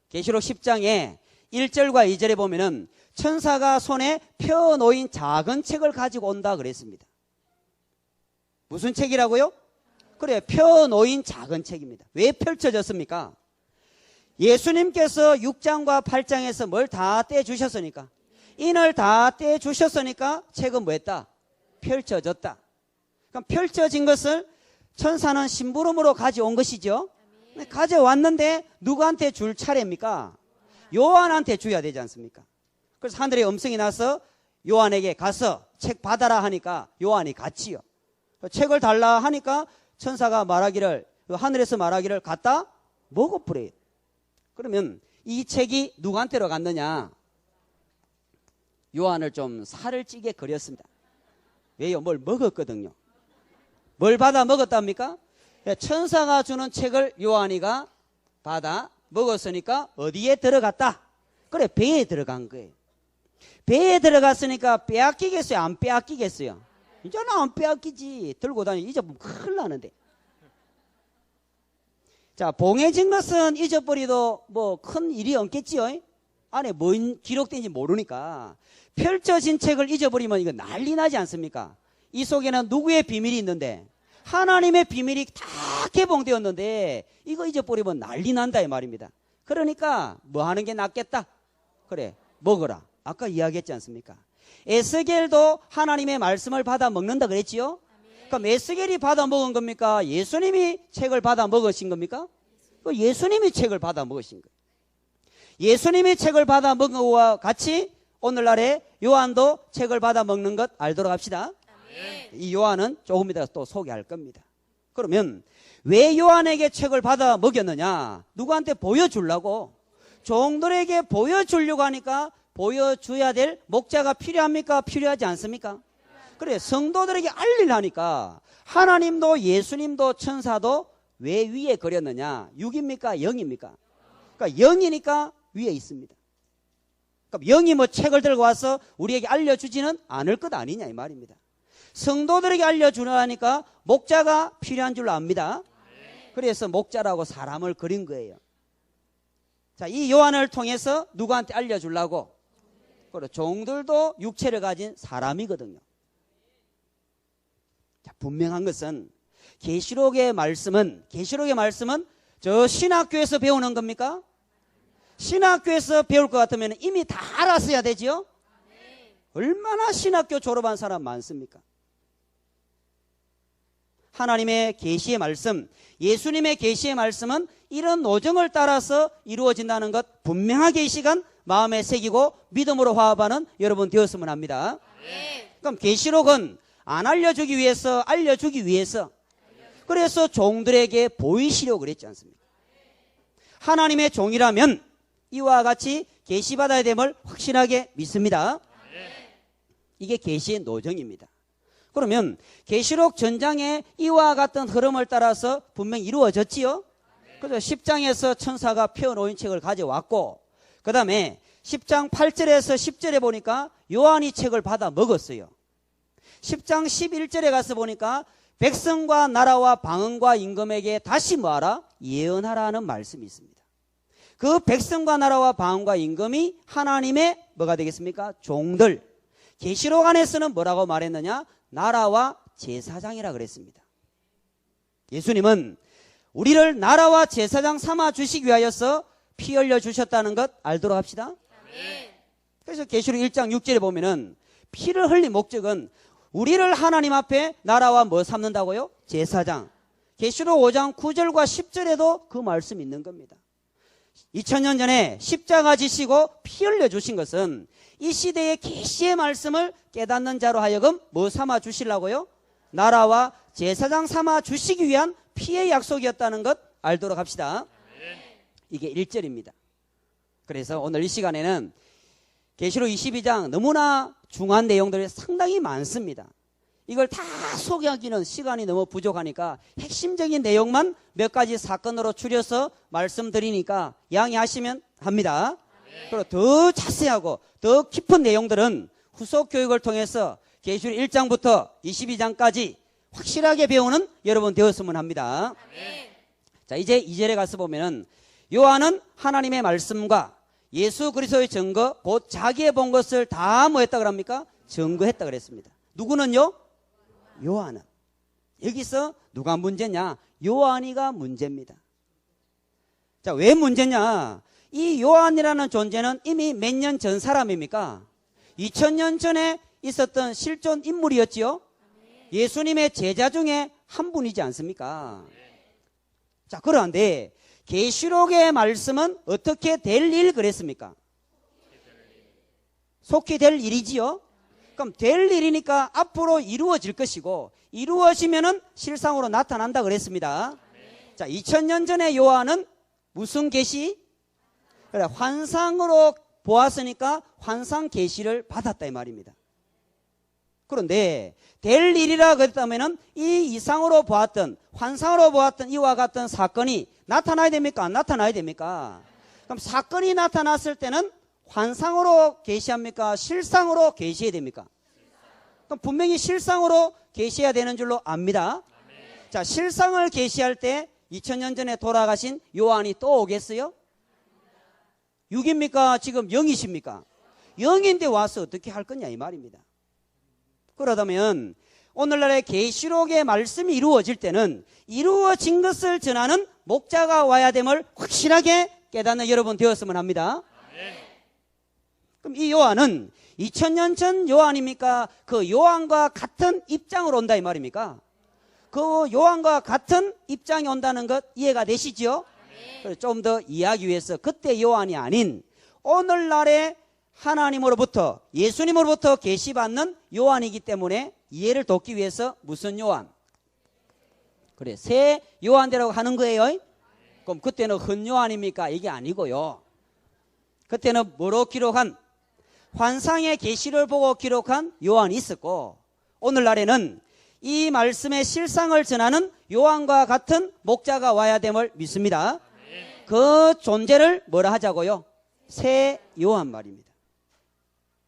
계시록 10장에 1절과 2절에 보면은 천사가 손에 펴놓인 작은 책을 가지고 온다 그랬습니다. 무슨 책이라고요? 그래, 펴놓인 작은 책입니다. 왜 펼쳐졌습니까? 예수님께서 6장과 8장에서 뭘 다 떼주셨으니까, 인을 다 떼주셨으니까 책은 뭐 했다? 펼쳐졌다. 그럼 펼쳐진 것을 천사는 심부름으로 가져온 것이죠. 가져왔는데 누구한테 줄 차례입니까? 요한한테 줘야 되지 않습니까? 그래서 하늘에 음성이 나서 요한에게 가서 책 받아라 하니까 요한이 갔지요. 책을 달라 하니까 천사가 말하기를, 하늘에서 말하기를 갖다 먹어버려요. 그러면 이 책이 누구한테로 갔느냐? 요한을 좀 살을 찌게 그렸습니다. 왜요? 뭘 먹었거든요. 뭘 받아 먹었답니까? 천사가 주는 책을 요한이가 받아 먹었으니까 어디에 들어갔다? 그래, 배에 들어간 거예요. 배에 들어갔으니까 빼앗기겠어요? 안 빼앗기겠어요? 이제는 안 빼앗기지. 들고 다니면 잊어버리면 큰일 나는데. 자, 봉해진 것은 잊어버리도 뭐 큰 일이 없겠지요. 안에 뭐 기록된지 모르니까. 펼쳐진 책을 잊어버리면 이거 난리 나지 않습니까? 이 속에는 누구의 비밀이 있는데? 하나님의 비밀이 다 개봉되었는데 이거 잊어버리면 난리 난다 이 말입니다. 그러니까 뭐 하는 게 낫겠다? 그래, 먹어라. 아까 이야기했지 않습니까? 에스겔도 하나님의 말씀을 받아 먹는다 그랬지요? 그럼 에스겔이 받아 먹은 겁니까? 예수님이 책을 받아 먹으신 겁니까? 예수님이 책을 받아 먹으신 거예요. 예수님이 책을 받아 먹은 것과 같이 오늘날에 요한도 책을 받아 먹는 것 알도록 합시다. 이 요한은 조금 이따 또 소개할 겁니다. 그러면 왜 요한에게 책을 받아 먹였느냐? 누구한테 보여주려고, 종들에게 보여주려고 하니까 보여줘야 될 목자가 필요합니까? 필요하지 않습니까? 그래, 성도들에게 알리려니까 하나님도 예수님도 천사도 왜 위에 그렸느냐? 6입니까? 0입니까? 그러니까 0이니까 위에 있습니다. 그러니까 0이 뭐 책을 들고 와서 우리에게 알려주지는 않을 것 아니냐 이 말입니다. 성도들에게 알려주려니까 목자가 필요한 줄 압니다. 그래서 목자라고 사람을 그린 거예요. 자, 이 요한을 통해서 누구한테 알려주려고? 그리고 종들도 육체를 가진 사람이거든요. 자, 분명한 것은 계시록의 말씀은 저 신학교에서 배우는 겁니까? 신학교에서 배울 것 같으면 이미 다 알았어야 되지요? 얼마나 신학교 졸업한 사람 많습니까? 하나님의 계시의 말씀, 예수님의 계시의 말씀은 이런 노정을 따라서 이루어진다는 것 분명하게 이 시간 마음에 새기고 믿음으로 화합하는 여러분 되었으면 합니다. 그럼 계시록은 안 알려주기 위해서, 알려주기 위해서, 그래서 종들에게 보이시려고 그랬지 않습니까? 하나님의 종이라면 이와 같이 계시받아야 됨을 확실하게 믿습니다. 이게 계시의 노정입니다. 그러면 계시록 전장에 이와 같은 흐름을 따라서 분명히 이루어졌지요. 그래서 10장에서 천사가 펴놓은 책을 가져왔고, 그 다음에 10장 8절에서 10절에 보니까 요한이 책을 받아 먹었어요. 10장 11절에 가서 보니까 백성과 나라와 방언과 임금에게 다시 뭐하라? 예언하라는 말씀이 있습니다. 그 백성과 나라와 방언과 임금이 하나님의 뭐가 되겠습니까? 종들. 계시록 안에서는 뭐라고 말했느냐? 나라와 제사장이라 그랬습니다. 예수님은 우리를 나라와 제사장 삼아 주시기 위하여서 피 흘려 주셨다는 것 알도록 합시다. 그래서 계시록 1장 6절에 보면은 피를 흘린 목적은 우리를 하나님 앞에 나라와 뭐 삼는다고요? 제사장. 계시록 5장 9절과 10절에도 그 말씀이 있는 겁니다. 2000년 전에 십자가 지시고 피 흘려 주신 것은 이 시대의 계시의 말씀을 깨닫는 자로 하여금 뭐 삼아 주시려고요? 나라와 제사장 삼아 주시기 위한 피의 약속이었다는 것 알도록 합시다. 이게 1절입니다. 그래서 오늘 이 시간에는 계시록 22장 너무나 중요한 내용들이 상당히 많습니다. 이걸 다 소개하기는 시간이 너무 부족하니까 핵심적인 내용만 몇 가지 사건으로 추려서 말씀드리니까 양해하시면 합니다. 그리고 더 자세하고 더 깊은 내용들은 후속 교육을 통해서 계시록 1장부터 22장까지 확실하게 배우는 여러분 되었으면 합니다. 자, 이제 2절에 가서 보면은 요한은 하나님의 말씀과 예수 그리스도의 증거, 곧 자기의 본 것을 다 뭐 했다 그럽니까? 증거했다 그랬습니다. 누구는요? 요한은. 여기서 누가 문제냐? 요한이가 문제입니다. 자, 왜 문제냐? 이 요한이라는 존재는 이미 몇 년 전 사람입니까? 2000년 전에 있었던 실존 인물이었지요? 예수님의 제자 중에 한 분이지 않습니까? 자, 그런데 계시록의 말씀은 어떻게 될 일 그랬습니까? 속히 될 일이지요? 그럼 될 일이니까 앞으로 이루어질 것이고 이루어지면은 실상으로 나타난다 그랬습니다. 자, 2000년 전에 요한은 무슨 계시? 그래, 환상으로 보았으니까 환상 계시를 받았다 이 말입니다. 그런데 될 일이라 그랬다면은 이 이상으로 보았던 환상으로 보았던 이와 같은 사건이 나타나야 됩니까? 안 나타나야 됩니까? 그럼 사건이 나타났을 때는 환상으로 계시합니까? 실상으로 계시해야 됩니까? 그럼 분명히 실상으로 계시해야 되는 줄로 압니다. 자, 실상을 계시할 때 2000년 전에 돌아가신 요한이 또 오겠어요? 6입니까? 지금 0이십니까? 0인데 와서 어떻게 할 거냐 이 말입니다. 그러다면 오늘날의 계시록의 말씀이 이루어질 때는 이루어진 것을 전하는 목자가 와야 됨을 확실하게 깨닫는 여러분 되었으면 합니다. 그럼 이 요한은 2000년 전 요한입니까? 그 요한과 같은 입장으로 온다 이 말입니까? 그 요한과 같은 입장이 온다는 것 이해가 되시죠? 좀 더 이해하기 위해서 그때 요한이 아닌 오늘날의 하나님으로부터 예수님으로부터 계시받는 요한이기 때문에 이해를 돕기 위해서 무슨 요한? 그래, 새 요한이라고 하는 거예요. 그럼 그때는 흔 요한입니까? 이게 아니고요. 그때는 뭐로 기록한? 환상의 계시를 보고 기록한 요한이 있었고 오늘날에는 이 말씀의 실상을 전하는 요한과 같은 목자가 와야 됨을 믿습니다. 그 존재를 뭐라 하자고요? 새 요한 말입니다.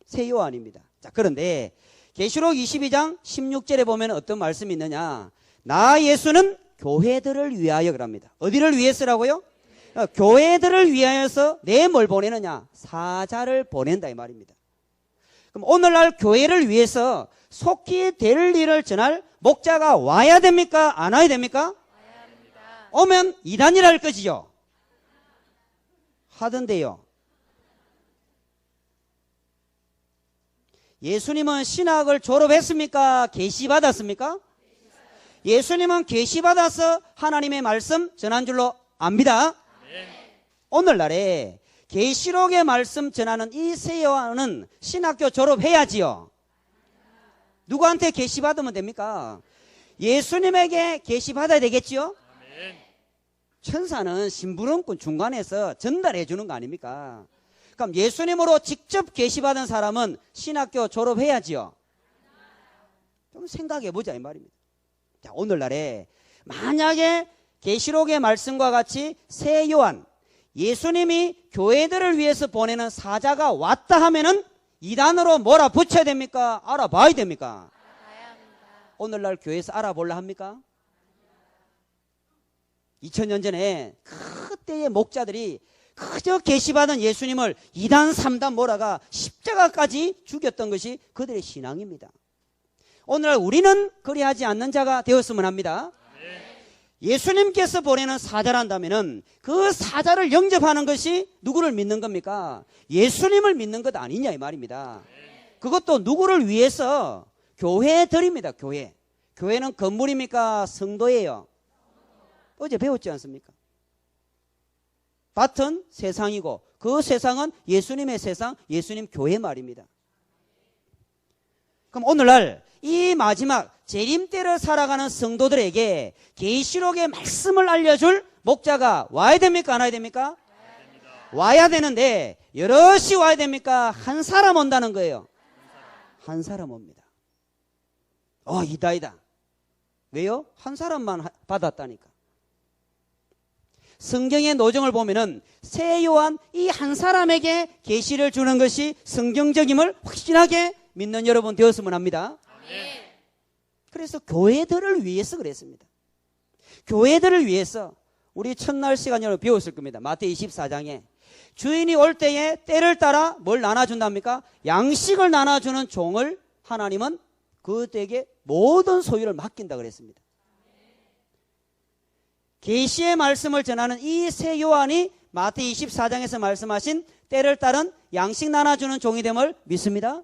새 요한입니다. 자, 그런데 계시록 22장 16절에 보면 어떤 말씀이 있느냐? 나 예수는 교회들을 위하여 그럽니다. 어디를 위해서라고요? 교회들을 위하여서 내 뭘 보내느냐? 사자를 보낸다 이 말입니다. 그럼 오늘날 교회를 위해서 속히 될 일을 전할 목자가 와야 됩니까? 안 와야 됩니까? 와야 합니다. 오면 이단이라 할 것이죠. 하던데요. 예수님은 신학을 졸업했습니까? 계시받았습니까? 예수님은 계시받아서 하나님의 말씀 전한 줄로 압니다. 오늘날에 계시록의 말씀 전하는 이 새 요한은 신학교 졸업해야지요. 누구한테 계시받으면 됩니까? 예수님에게 계시받아야 되겠지요? 천사는 심부름꾼 중간에서 전달해 주는 거 아닙니까? 그럼 예수님으로 직접 계시받은 사람은 신학교 졸업해야지요. 좀 생각해 보자 이 말입니다. 자, 오늘날에 만약에 계시록의 말씀과 같이 새 요한, 예수님이 교회들을 위해서 보내는 사자가 왔다 하면은 이단으로 뭐라 붙여야 됩니까? 알아봐야 됩니까? 오늘날 교회에서 알아볼라 합니까? 2000년 전에 그때의 목자들이 그저 계시받은 예수님을 2단 3단 몰아가 십자가까지 죽였던 것이 그들의 신앙입니다. 오늘날 우리는 그리하지 않는 자가 되었으면 합니다. 예수님께서 보내는 사자란다면 그 사자를 영접하는 것이 누구를 믿는 겁니까? 예수님을 믿는 것 아니냐 이 말입니다. 그것도 누구를 위해서? 교회들입니다. 교회. 교회는 건물입니까? 성도예요. 어제 배웠지 않습니까? 밭은 세상이고 그 세상은 예수님의 세상, 예수님 교회 말입니다. 그럼 오늘날 이 마지막 재림 때를 살아가는 성도들에게 계시록의 말씀을 알려줄 목자가 와야 됩니까? 안 와야 됩니까? 와야 되는데 여럿이 와야 됩니까? 한 사람 온다는 거예요. 한 사람 옵니다. 이다. 왜요? 한 사람만 받았다니까. 성경의 노정을 보면은 새 요한 이 한 사람에게 계시를 주는 것이 성경적임을 확실하게 믿는 여러분 되었으면 합니다. 그래서 교회들을 위해서 그랬습니다. 교회들을 위해서 우리 첫날 시간 여러분 배웠을 겁니다. 마태복음 24장에 주인이 올 때에 때를 따라 뭘 나눠준답니까? 양식을 나눠주는 종을 하나님은 그들에게 모든 소유를 맡긴다 그랬습니다. 계시의 말씀을 전하는 이 새 요한이 마태복음 24장에서 말씀하신 때를 따른 양식 나눠주는 종이 됨을 믿습니다.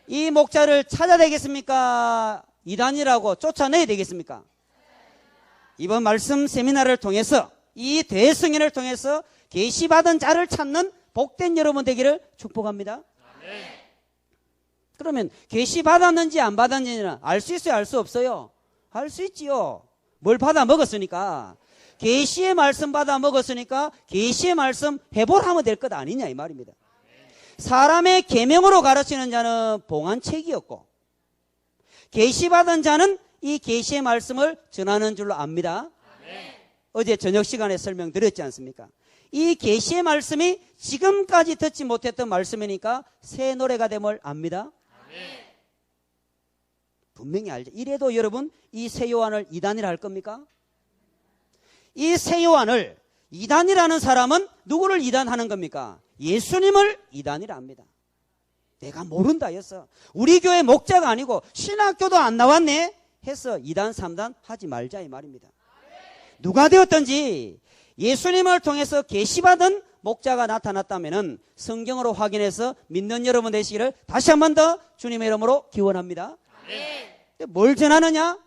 이 목자를 찾아야 되겠습니까? 이단이라고 쫓아내야 되겠습니까? 이번 말씀 세미나를 통해서 이 대승인을 통해서 계시받은 자를 찾는 복된 여러분 되기를 축복합니다. 그러면 계시받았는지 안 받았는지는 알 수 있어요? 알 수 없어요? 알 수 있지요. 뭘 받아 먹었으니까. 계시의 말씀 받아 먹었으니까 계시의 말씀 해보라 하면 될 것 아니냐 이 말입니다. 사람의 계명으로 가르치는 자는 봉안책이었고 계시받은 자는 이 계시의 말씀을 전하는 줄로 압니다. 어제 저녁 시간에 설명드렸지 않습니까? 이 계시의 말씀이 지금까지 듣지 못했던 말씀이니까 새 노래가 됨을 압니다. 분명히 알죠. 이래도 여러분 이 새 요한을 이단이라 할 겁니까? 이 새 요한을 이단이라는 사람은 누구를 이단하는 겁니까? 예수님을 이단이라 합니다. 내가 모른다 했어. 우리 교회 목자가 아니고 신학교도 안 나왔네 해서 2단 3단 하지 말자 이 말입니다. 누가 되었든지 예수님을 통해서 계시받은 목자가 나타났다면 성경으로 확인해서 믿는 여러분 되시기를 다시 한 번 더 주님의 이름으로 기원합니다. 뭘 전하느냐?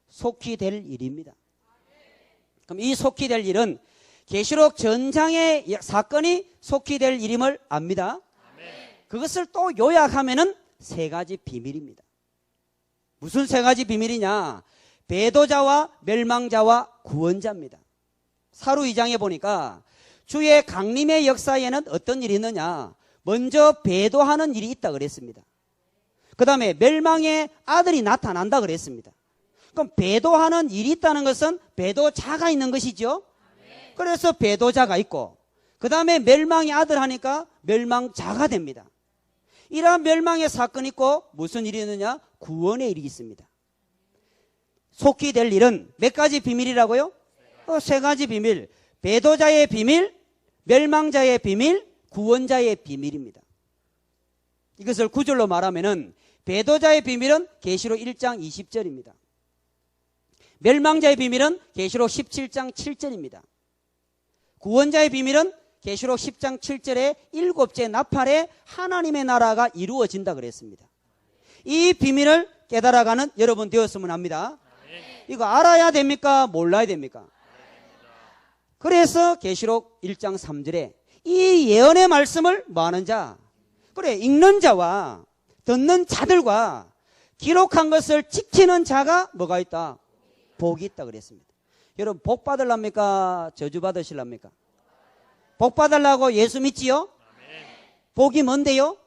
속히 될 일입니다. 그럼 이 속히 될 일은 계시록 전장의 사건이 속히 될 일임을 압니다. 그것을 또 요약하면은 세 가지 비밀입니다. 무슨 세 가지 비밀이냐? 배도자와 멸망자와 구원자입니다. 사루 2장에 보니까 주의 강림의 역사에는 어떤 일이 있느냐? 먼저 배도하는 일이 있다 그랬습니다. 그 다음에 멸망의 아들이 나타난다 그랬습니다. 그럼 배도하는 일이 있다는 것은 배도자가 있는 것이죠. 그래서 배도자가 있고 그 다음에 멸망의 아들 하니까 멸망자가 됩니다. 이러한 멸망의 사건이 있고 무슨 일이 있느냐? 구원의 일이 있습니다. 속히 될 일은 몇 가지 비밀이라고요? 세 가지 비밀. 배도자의 비밀, 멸망자의 비밀, 구원자의 비밀입니다. 이것을 구절로 말하면은 배도자의 비밀은 계시록 1장 20절입니다. 멸망자의 비밀은 계시록 17장 7절입니다. 구원자의 비밀은 계시록 10장 7절에 7째 나팔에 하나님의 나라가 이루어진다 그랬습니다. 이 비밀을 깨달아가는 여러분 되었으면 합니다. 이거 알아야 됩니까? 몰라야 됩니까? 그래서 계시록 1장 3절에 이 예언의 말씀을 뭐하는 자? 그래, 읽는 자와 듣는 자들과 기록한 것을 지키는 자가 뭐가 있다? 복이 있다 그랬습니다. 여러분 복 받으랍니까? 저주 받으실랍니까? 복 받으려고 예수 믿지요? 복이 뭔데요?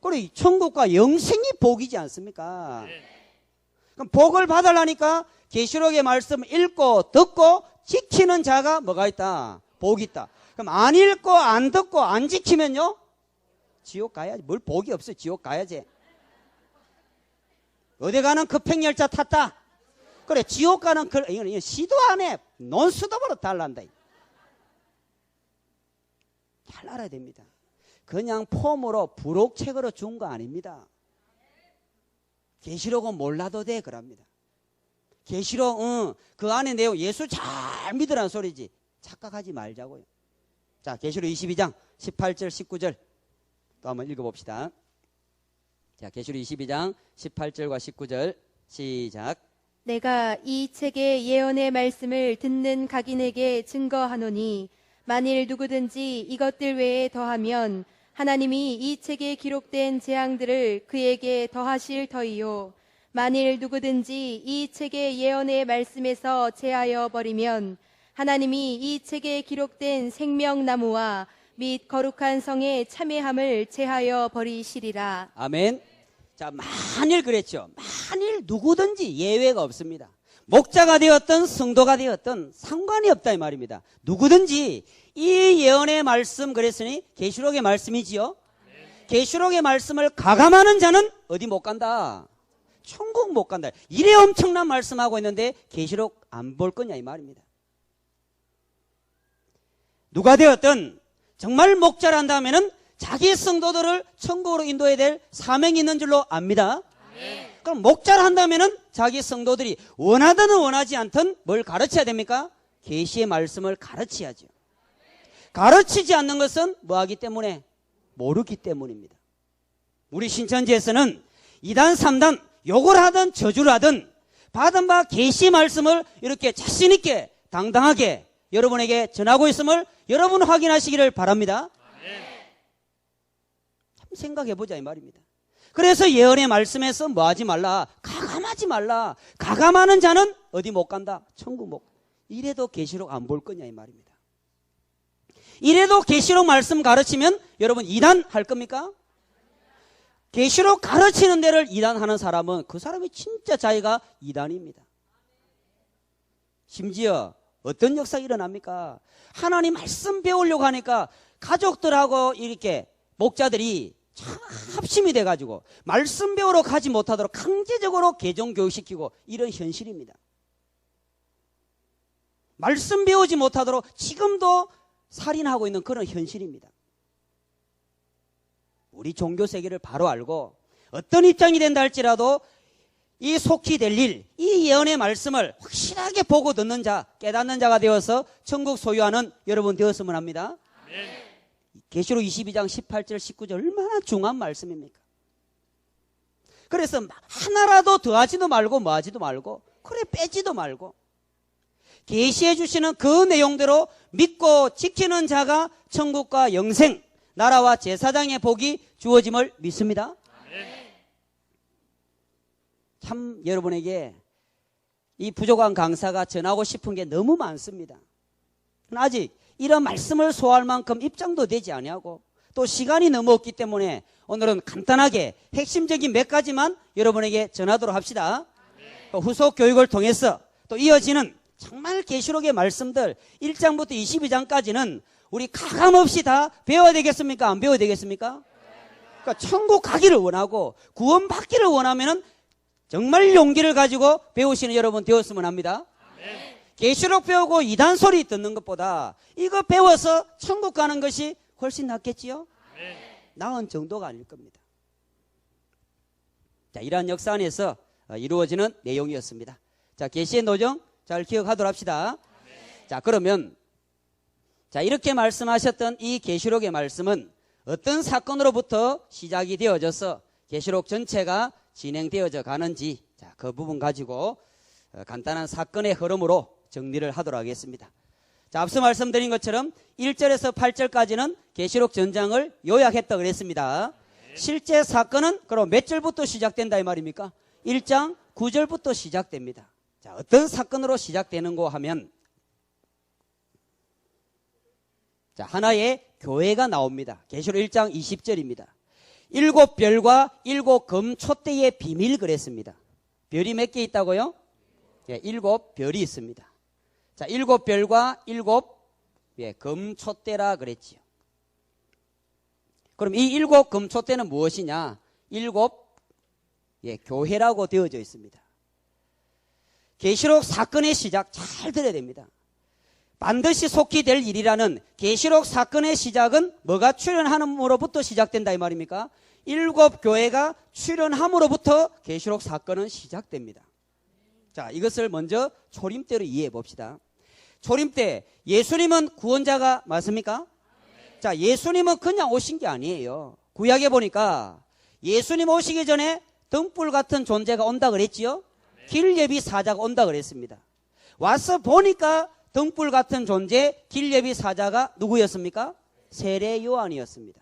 그래, 천국과 영생이 복이지 않습니까? 그럼 복을 받으려니까 계시록의 말씀 읽고 듣고 지키는 자가 뭐가 있다? 복이 있다. 그럼 안 읽고 안 듣고 안 지키면요, 지옥 가야지. 뭘 복이 없어. 지옥 가야지. 어디 가는 급행열차 탔다. 그래, 지옥 가는 이건 시도 안 해. 논수도 버릇 달란다. 잘 알아야 됩니다. 그냥 폼으로 부록책으로 준 거 아닙니다. 계시록은 몰라도 돼 그럽니다. 계시록 그 안에 내용 예수 잘 믿으라는 소리지. 착각하지 말자고요. 자, 계시록 22장 18절 19절 또 한번 읽어봅시다. 자, 계시록 22장 18절과 19절 시작. 내가 이 책의 예언의 말씀을 듣는 각인에게 증거하노니 만일 누구든지 이것들 외에 더하면 하나님이 이 책에 기록된 재앙들을 그에게 더하실 터이요 만일 누구든지 이 책의 예언의 말씀에서 제하여 버리면 하나님이 이 책에 기록된 생명나무와 및 거룩한 성의 참회함을 제하여 버리시리라. 아멘. 자, 만일 그랬죠. 만일 누구든지 예외가 없습니다. 목자가 되었든 성도가 되었든 상관이 없다 이 말입니다. 누구든지 이 예언의 말씀 그랬으니 계시록의 말씀이지요. 계시록의 말씀을 가감하는 자는 어디 못 간다? 천국 못 간다. 이래 엄청난 말씀하고 있는데 계시록 안 볼 거냐 이 말입니다. 누가 되었든 정말 목자란다 하면은 자기 성도들을 천국으로 인도해야 될 사명이 있는 줄로 압니다. 그럼 목자를 한다면은 자기 성도들이 원하든 원하지 않든 뭘 가르쳐야 됩니까? 계시의 말씀을 가르쳐야죠. 가르치지 않는 것은 뭐하기 때문에? 모르기 때문입니다. 우리 신천지에서는 2단 3단 욕을 하든 저주를 하든 받은 바 계시의 말씀을 이렇게 자신 있게 당당하게 여러분에게 전하고 있음을 여러분 확인하시기를 바랍니다. 참 생각해보자 이 말입니다. 그래서 예언의 말씀에서 뭐 하지 말라? 가감하지 말라. 가감하는 자는 어디 못 간다? 천국 못 간다. 이래도 계시록 안 볼 거냐 이 말입니다. 이래도 계시록 말씀 가르치면 여러분 이단 할 겁니까? 계시록 가르치는 데를 이단하는 사람은 그 사람이 진짜 자기가 이단입니다. 심지어 어떤 역사가 일어납니까? 하나님 말씀 배우려고 하니까 가족들하고 이렇게 목자들이 참 합심이 돼가지고 말씀 배우러 가지 못하도록 강제적으로 개종 교육시키고 이런 현실입니다. 말씀 배우지 못하도록 지금도 살인하고 있는 그런 현실입니다. 우리 종교 세계를 바로 알고 어떤 입장이 된다 할지라도 이 속히 될 일, 이 예언의 말씀을 확실하게 보고 듣는 자, 깨닫는 자가 되어서 천국 소유하는 여러분 되었으면 합니다. 계시록 22장 18절 19절 얼마나 중요한 말씀입니까? 그래서 하나라도 더하지도 말고 뭐하지도 말고 그래 빼지도 말고 계시해 주시는 그 내용대로 믿고 지키는 자가 천국과 영생, 나라와 제사장의 복이 주어짐을 믿습니다. 참 여러분에게 이 부족한 강사가 전하고 싶은 게 너무 많습니다. 아직 이런 말씀을 소화할 만큼 입장도 되지 아니하고 또 시간이 너무 없기 때문에 오늘은 간단하게 핵심적인 몇 가지만 여러분에게 전하도록 합시다. 또 후속 교육을 통해서 또 이어지는 정말 계시록의 말씀들 1장부터 22장까지는 우리 가감없이 다 배워야 되겠습니까? 안 배워야 되겠습니까? 그러니까 천국 가기를 원하고 구원받기를 원하면은 정말 용기를 가지고 배우시는 여러분 되었으면 합니다. 계시록 배우고 이단 소리 듣는 것보다 이거 배워서 천국 가는 것이 훨씬 낫겠지요? 나은 정도가 아닐 겁니다. 자, 이러한 역사 안에서 이루어지는 내용이었습니다. 자, 계시의 노정 잘 기억하도록 합시다. 자, 그러면 자, 이렇게 말씀하셨던 이 계시록의 말씀은 어떤 사건으로부터 시작이 되어져서 계시록 전체가 진행되어져 가는지 자, 그 부분 가지고 간단한 사건의 흐름으로 정리를 하도록 하겠습니다. 자, 앞서 말씀드린 것처럼 1절에서 8절까지는 계시록 전장을 요약했다 그랬습니다. 실제 사건은 그럼 몇 절부터 시작된다 이 말입니까? 1장 9절부터 시작됩니다. 자, 어떤 사건으로 시작되는고 하면 자, 하나의 교회가 나옵니다. 계시록 1장 20절입니다. 7별과 7금 촛대의 비밀 그랬습니다. 별이 몇 개 있다고요? 예, 7별이 있습니다. 자, 7별과 예, 금촛대라 그랬지요. 그럼 이 7 금촛대는 무엇이냐? 7 예, 교회라고 되어져 있습니다. 계시록 사건의 시작 잘 들어야 됩니다. 반드시 속히 될 일이라는 계시록 사건의 시작은 뭐가 출현함으로부터 시작된다 이 말입니까? 7 교회가 출현함으로부터 계시록 사건은 시작됩니다. 자, 이것을 먼저 초림때로 이해해 봅시다. 초림때 예수님은 구원자가 맞습니까? 자, 예수님은 그냥 오신 게 아니에요. 구약에 보니까 예수님 오시기 전에 등불 같은 존재가 온다 그랬지요? 길예비 사자가 온다 그랬습니다. 와서 보니까 등불 같은 존재 길예비 사자가 누구였습니까? 세례 요한이었습니다.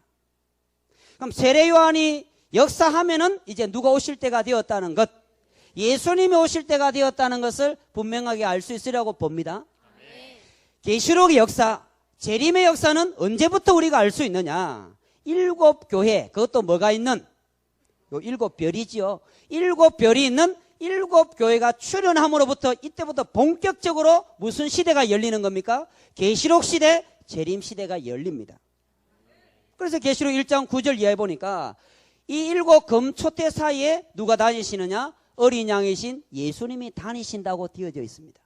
그럼 세례 요한이 역사하면은 이제 누가 오실 때가 되었다는 것, 예수님이 오실 때가 되었다는 것을 분명하게 알 수 있으려고 봅니다. 계시록의 역사, 재림의 역사는 언제부터 우리가 알 수 있느냐? 7 교회, 그것도 뭐가 있는? 요 7 별이지요. 7 별이 있는 7 교회가 출현함으로부터 이때부터 본격적으로 무슨 시대가 열리는 겁니까? 계시록 시대, 재림 시대가 열립니다. 그래서 계시록 1장 9절 이하에 보니까 이 7 금초대 사이에 누가 다니시느냐? 어린 양이신 예수님이 다니신다고 되어져 있습니다.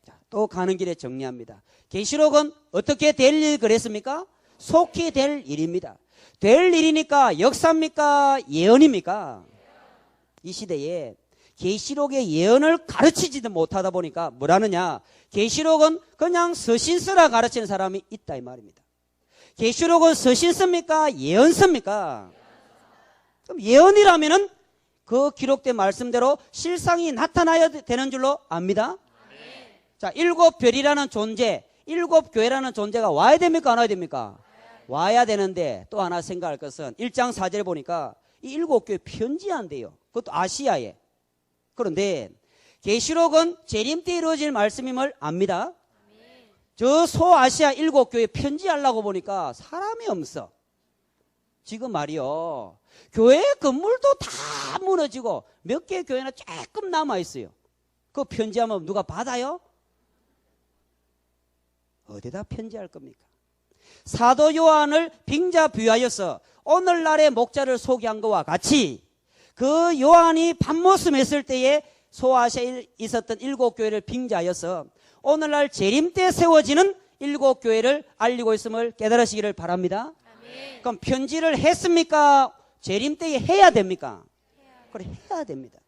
자, 또 가는 길에 정리합니다. 계시록은 어떻게 될 일 그랬습니까? 속히 될 일입니다. 될 일이니까 역사입니까? 예언입니까? 이 시대에 계시록의 예언을 가르치지도 못하다 보니까 뭐라느냐? 계시록은 그냥 서신서라 가르치는 사람이 있다 이 말입니다. 계시록은 서신서입니까? 예언서입니까? 그럼 예언이라면은 그 기록된 말씀대로 실상이 나타나야 되는 줄로 압니다. 자, 7 별이라는 존재, 7 교회라는 존재가 와야 됩니까? 안 와야 됩니까? 와야 되는데 또 하나 생각할 것은 1장 4절에 보니까 이 7 교회 편지한대요. 그것도 아시아에. 그런데 계시록은 재림 때 이루어질 말씀임을 압니다. 저 소아시아 7 교회 편지하려고 보니까 사람이 없어. 지금 말이요, 교회 건물도 다 무너지고 몇 개 교회는 조금 남아있어요. 그 편지하면 누가 받아요? 어디다 편지할 겁니까? 사도 요한을 빙자 비유하여서 오늘날의 목자를 소개한 것과 같이 그 요한이 밤모습 했을 때에 소아시아에 있었던 7 교회를 빙자하여서 오늘날 재림 때 세워지는 7 교회를 알리고 있음을 깨달으시기를 바랍니다. 아멘. 그럼 편지를 했습니까? 재림 때에 해야 됩니까? 그래, 해야 됩니다.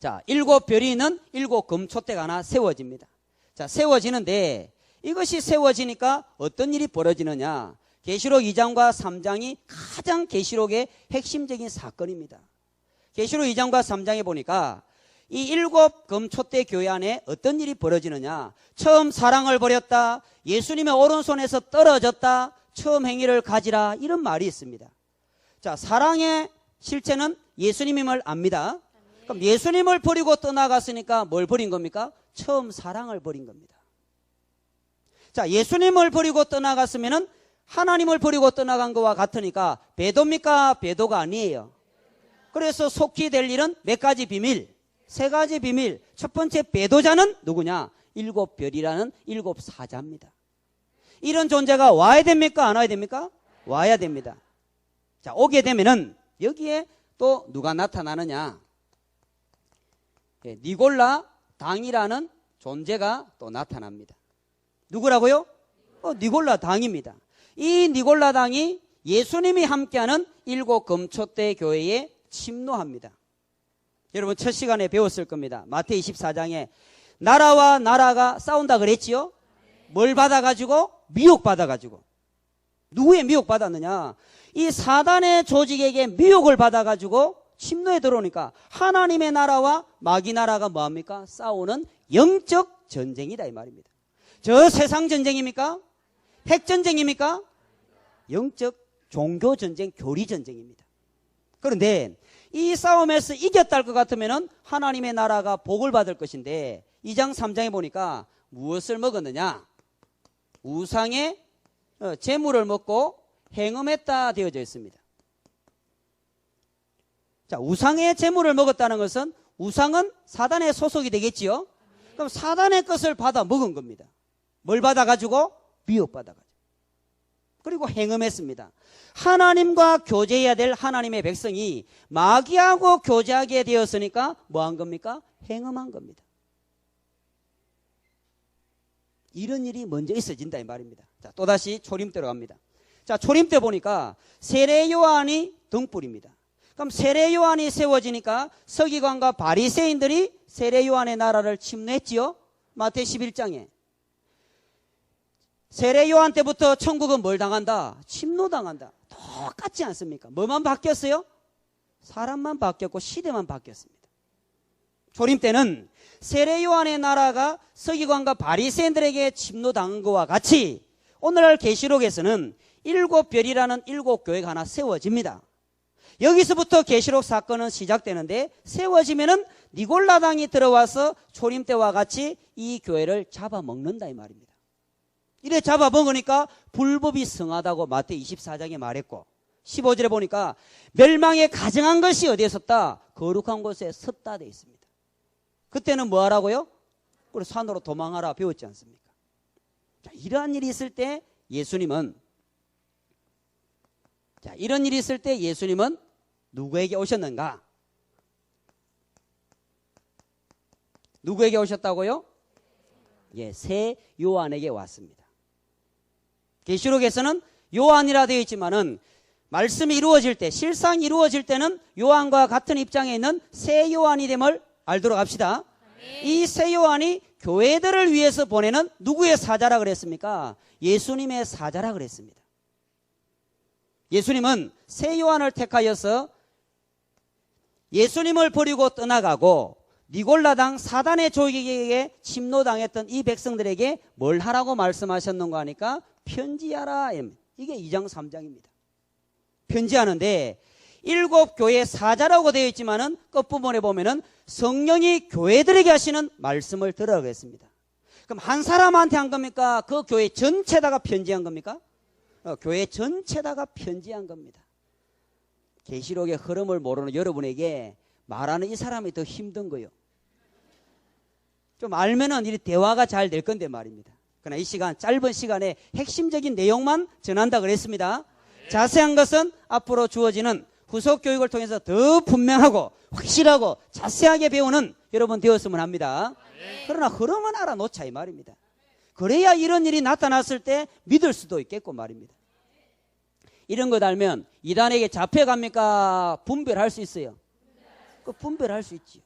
자, 7 별이 있는 7 금초대가 하나 세워집니다. 자, 세워지는데 이것이 세워지니까 어떤 일이 벌어지느냐? 계시록 2장과 3장이 가장 계시록의 핵심적인 사건입니다. 계시록 2장과 3장에 보니까 이 7 금초대 교회 안에 어떤 일이 벌어지느냐? 처음 사랑을 버렸다, 예수님의 오른손에서 떨어졌다, 처음 행위를 가지라, 이런 말이 있습니다. 자, 사랑의 실체는 예수님임을 압니다. 그럼 예수님을 버리고 떠나갔으니까 뭘 버린 겁니까? 처음 사랑을 버린 겁니다. 자, 예수님을 버리고 떠나갔으면은 하나님을 버리고 떠나간 것과 같으니까 배도입니까? 배도가 아니에요. 그래서 속히 될 일은 몇 가지 비밀? 3가지 비밀. 첫 번째, 배도자는 누구냐? 7 별이라는 7 사자입니다. 이런 존재가 와야 됩니까? 안 와야 됩니까? 와야 됩니다. 자, 오게 되면은 여기에 또 누가 나타나느냐? 니골라 당이라는 존재가 또 나타납니다. 누구라고요? 니골라 당입니다. 이 니골라 당이 예수님이 함께하는 7 금초대 교회에 침노합니다. 여러분 첫 시간에 배웠을 겁니다. 마태이 24장에 나라와 나라가 싸운다 그랬지요? 뭘 받아가지고? 미혹받아가지고. 누구의 미혹받았느냐? 이 사단의 조직에게 미혹을 받아가지고 침노에 들어오니까 하나님의 나라와 마귀 나라가 뭐합니까? 싸우는 영적 전쟁이다 이 말입니다. 저 세상 전쟁입니까? 핵전쟁입니까? 영적 종교 전쟁, 교리 전쟁입니다. 그런데 이 싸움에서 이겼다 할 것 같으면 하나님의 나라가 복을 받을 것인데 2장 3장에 보니까 무엇을 먹었느냐? 우상의 재물을 먹고 행음했다 되어져 있습니다. 자, 우상의 재물을 먹었다는 것은 우상은 사단의 소속이 되겠지요. 그럼 사단의 것을 받아 먹은 겁니다. 뭘 받아가지고? 미혹받아가지고. 그리고 행음했습니다. 하나님과 교제해야 될 하나님의 백성이 마귀하고 교제하게 되었으니까 뭐 한 겁니까? 행음한 겁니다. 이런 일이 먼저 있어진다 이 말입니다. 자, 또다시 초림 때로 갑니다. 자, 초림 때 보니까 세례 요한이 등불입니다. 그럼 세례 요한이 세워지니까 서기관과 바리새인들이 세례 요한의 나라를 침노했지요. 마태 11장에. 세례 요한 때부터 천국은 뭘 당한다? 침노당한다. 똑같지 않습니까? 뭐만 바뀌었어요? 사람만 바뀌었고 시대만 바뀌었습니다. 초림 때는 세례 요한의 나라가 서기관과 바리새인들에게 침노당한 것과 같이 오늘날 계시록에서는 7별이라는 7교회가 하나 세워집니다. 여기서부터 계시록 사건은 시작되는데 세워지면은 니골라당이 들어와서 초림 때와 같이 이 교회를 잡아먹는다 이 말입니다. 이래 잡아먹으니까 불법이 성하다고 마태 24장에 말했고 15절에 보니까 멸망에 가증한 것이 어디에 섰다? 거룩한 곳에 섰다 돼 있습니다. 그때는 뭐 하라고요? 그래 산으로 도망하라 배웠지 않습니까? 자, 이러한 일이 있을 때 예수님은 이런 일이 있을 때 예수님은 누구에게 오셨는가? 누구에게 오셨다고요? 예, 새 요한에게 왔습니다. 계시록에서는 요한이라 되어 있지만은 말씀이 이루어질 때, 실상이 이루어질 때는 요한과 같은 입장에 있는 새 요한이 됨을 알도록 합시다. 이 새 요한이 교회들을 위해서 보내는 누구의 사자라 그랬습니까? 예수님의 사자라 그랬습니다. 예수님은 새 요한을 택하여서 예수님을 버리고 떠나가고 니골라당 사단의 조직에게 침노당했던 이 백성들에게 뭘 하라고 말씀하셨는가 하니까 편지하라. 이게 2장 3장입니다. 편지하는데 7교회 사자라고 되어 있지만은 끝부분에 보면은 성령이 교회들에게 하시는 말씀을 들으라고 했습니다. 그럼 한 사람한테 한 겁니까? 그 교회 전체다가 편지한 겁니까? 교회 전체다가 편지한 겁니다. 계시록의 흐름을 모르는 여러분에게 말하는 이 사람이 더 힘든 거예요. 좀 알면은 이 대화가 잘 될 건데 말입니다. 그러나 이 시간, 짧은 시간에 핵심적인 내용만 전한다 그랬습니다. 자세한 것은 앞으로 주어지는 후속 교육을 통해서 더 분명하고 확실하고 자세하게 배우는 여러분 되었으면 합니다. 그러나 흐름은 알아놓자 이 말입니다. 그래야 이런 일이 나타났을 때 믿을 수도 있겠고 말입니다. 이런 것 알면 이단에게 잡혀갑니까? 분별할 수 있어요. 그 분별할 수 있지요.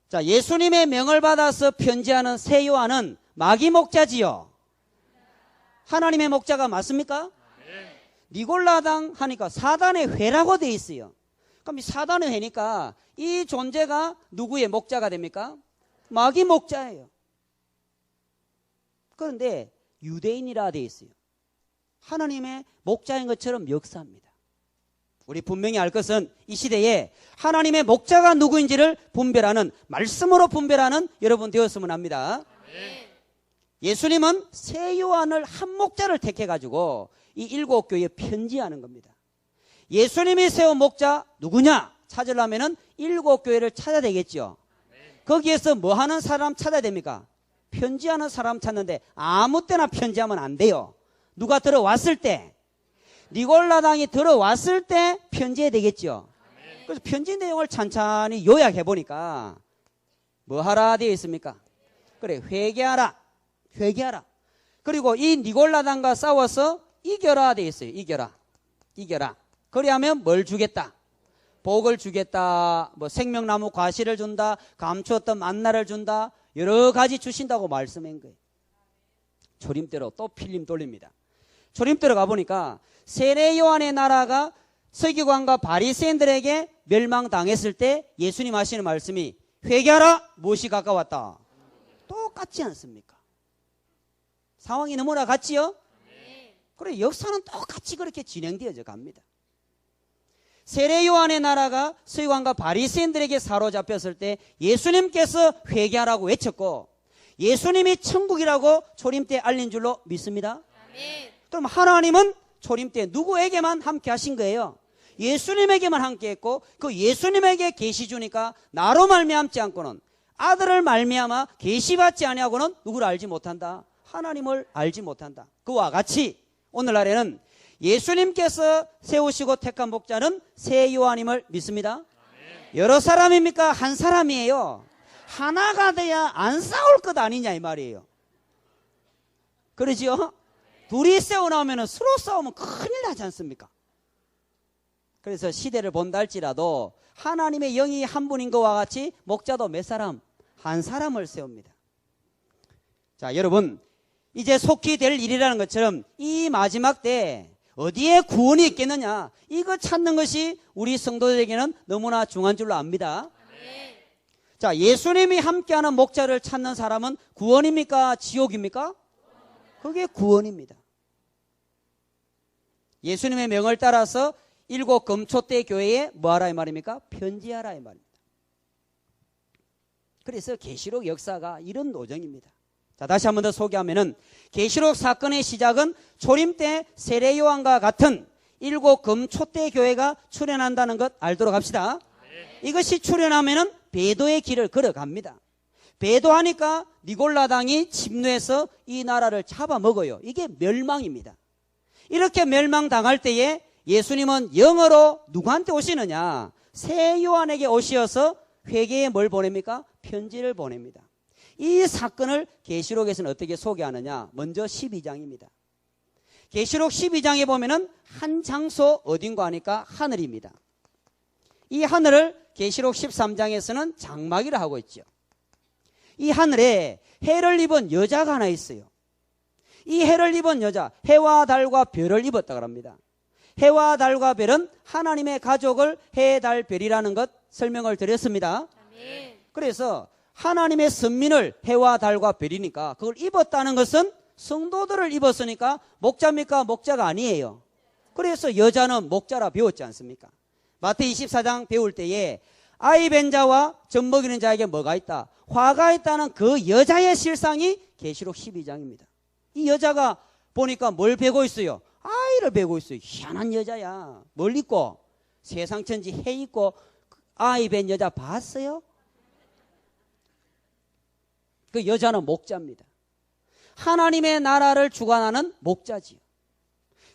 자, 예수님의 명을 받아서 편지하는 새 요한은 마귀 목자지요. 하나님의 목자가 맞습니까? 니골라당 하니까 사단의 회라고 돼 있어요. 그럼 이 사단의 회니까 이 존재가 누구의 목자가 됩니까? 마귀 목자예요. 그런데 유대인이라 돼 있어요. 하나님의 목자인 것처럼 역사합니다. 우리 분명히 알 것은 이 시대에 하나님의 목자가 누구인지를 분별하는, 말씀으로 분별하는 여러분 되었으면 합니다. 예수님은 새 요한을 한 목자를 택해가지고 이 7교회에 편지하는 겁니다. 예수님이 세운 목자 누구냐 찾으려면은 7교회를 찾아야 되겠죠. 거기에서 뭐 하는 사람 찾아야 됩니까? 편지하는 사람 찾는데 아무 때나 편지하면 안 돼요. 누가 들어왔을 때, 니골라당이 들어왔을 때 편지해야 되겠죠. 그래서 편지 내용을 찬찬히 요약해 보니까 뭐 하라 되어 있습니까? 그래, 회개하라. 회개하라. 그리고 이 니골라당과 싸워서 이겨라 되어 있어요. 이겨라. 이겨라. 그리하면 뭘 주겠다? 복을 주겠다. 뭐 생명나무 과실을 준다. 감추었던 만나를 준다. 여러 가지 주신다고 말씀한 거예요. 초림대로 또 필름 돌립니다. 초림대로 가보니까 세례 요한의 나라가 서기관과 바리새인들에게 멸망당했을 때 예수님 하시는 말씀이 회개하라. 무엇이 가까웠다? 똑같지 않습니까? 상황이 너무나 같지요? 그래, 역사는 똑같이 그렇게 진행되어져 갑니다. 세례 요한의 나라가 서기관과 바리새인들에게 사로잡혔을 때 예수님께서 회개하라고 외쳤고 예수님이 천국이라고 초림 때 알린 줄로 믿습니다. 그럼 하나님은 초림 때 누구에게만 함께 하신 거예요? 예수님에게만 함께 했고 그 예수님에게 계시 주니까 나로 말미암지 않고는 아들을 말미암아 계시받지 아니하고는 누구를 알지 못한다? 하나님을 알지 못한다. 그와 같이 오늘날에는 예수님께서 세우시고 택한 목자는 새 요한임을 믿습니다. 여러 사람입니까? 한 사람이에요. 하나가 돼야 안 싸울 것 아니냐 이 말이에요. 그러죠? 둘이 세워나오면 서로 싸우면 큰일 나지 않습니까? 그래서 시대를 본다 할지라도 하나님의 영이 한 분인 것과 같이 목자도 몇 사람? 한 사람을 세웁니다. 자, 여러분, 이제 속히 될 일이라는 것처럼 이 마지막 때 어디에 구원이 있겠느냐, 이거 찾는 것이 우리 성도들에게는 너무나 중요한 줄로 압니다. 자, 예수님이 함께하는 목자를 찾는 사람은 구원입니까? 지옥입니까? 그게 구원입니다. 예수님의 명을 따라서 7 금초대 교회에 뭐하라 이 말입니까? 편지하라 이 말입니다. 그래서 계시록 역사가 이런 노정입니다. 자, 다시 한 번 더 소개하면은 계시록 사건의 시작은 초림 때 세례 요한과 같은 7 금초대 교회가 출현한다는 것 알도록 합시다. 이것이 출현하면은 배도의 길을 걸어갑니다. 배도하니까 니골라당이 침노해서 이 나라를 잡아먹어요. 이게 멸망입니다. 이렇게 멸망당할 때에 예수님은 영어로 누구한테 오시느냐? 새 요한에게 오시어서 회개에 뭘 보냅니까? 편지를 보냅니다. 이 사건을 계시록에서는 어떻게 소개하느냐? 먼저 12장입니다. 계시록 12장에 보면은 한 장소 어딘가 하니까 하늘입니다. 이 하늘을 계시록 13장에서는 장막이라 하고 있죠. 이 하늘에 해를 입은 여자가 하나 있어요. 이 해를 입은 여자, 해와 달과 별을 입었다고 합니다. 해와 달과 별은 하나님의 가족을 해, 달, 별이라는 것 설명을 드렸습니다. 그래서 하나님의 선민을 해와 달과 별이니까 그걸 입었다는 것은 성도들을 입었으니까 목자입니까? 목자가 아니에요. 그래서 여자는 목자라 배웠지 않습니까? 마태복음 24장 배울 때에 아이 뵌 자와 젖 먹이는 자에게 뭐가 있다? 화가 있다는 그 여자의 실상이 계시록 12장입니다. 이 여자가 보니까 뭘 베고 있어요? 아이를 베고 있어요. 희한한 여자야. 뭘 입고? 세상 천지 해 입고 아이 뵌 여자 봤어요? 그 여자는 목자입니다. 하나님의 나라를 주관하는 목자지요.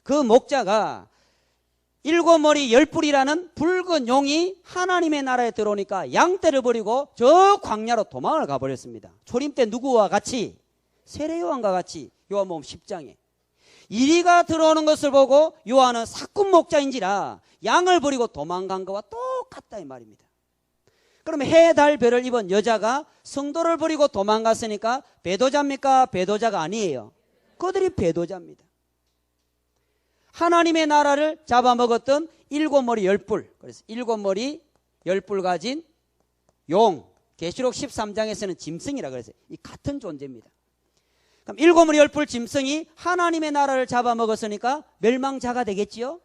그 목자가 7머리 10뿔이라는 붉은 용이 하나님의 나라에 들어오니까 양떼를 버리고 저 광야로 도망을 가버렸습니다. 초림 때 누구와 같이? 세례 요한과 같이. 요한복음 10장에 이리가 들어오는 것을 보고 요한은 사꾼 목자인지라 양을 버리고 도망간 것과 똑같다 이 말입니다. 그러면 해, 달, 별을 입은 여자가 성도를 버리고 도망갔으니까 배도자입니까? 배도자가 아니에요. 그들이 배도자입니다. 하나님의 나라를 잡아먹었던 7머리 10뿔, 그래서 7머리 10뿔 가진 용, 계시록 13장에서는 짐승이라 그랬어요. 이 같은 존재입니다. 그럼 7머리 10뿔 짐승이 하나님의 나라를 잡아먹었으니까 멸망자가 되겠지요?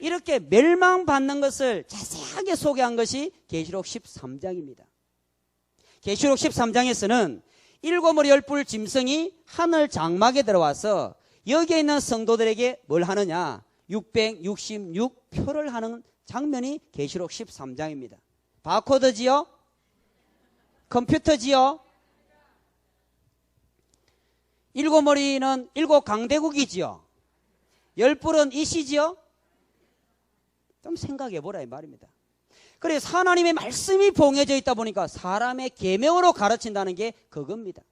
이렇게 멸망받는 것을 자세하게 소개한 것이 계시록 13장입니다. 계시록 13장에서는 7머리 10뿔 짐승이 하늘 장막에 들어와서 여기에 있는 성도들에게 뭘 하느냐? 666표를 하는 장면이 계시록 13장입니다. 바코드지요? 컴퓨터지요? 7머리는 7강대국이지요? 10뿔은 이시지요? 좀 생각해 보라 이 말입니다. 그래서 하나님의 말씀이 봉해져 있다 보니까 사람의 계명으로 가르친다는 게 그겁니다.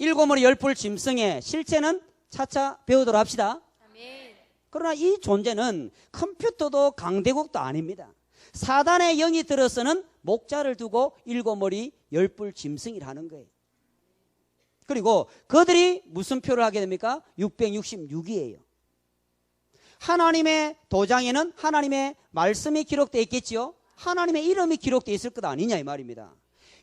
7머리 10뿔 짐승의 실체는 차차 배우도록 합시다. 아멘. 그러나 이 존재는 컴퓨터도 강대국도 아닙니다. 사단의 영이 들어서는 목자를 두고 7머리 10뿔 짐승이라 하는 거예요. 그리고 그들이 무슨 표를 하게 됩니까? 666이에요. 하나님의 도장에는 하나님의 말씀이 기록되어 있겠지요. 하나님의 이름이 기록되어 있을 것 아니냐 이 말입니다.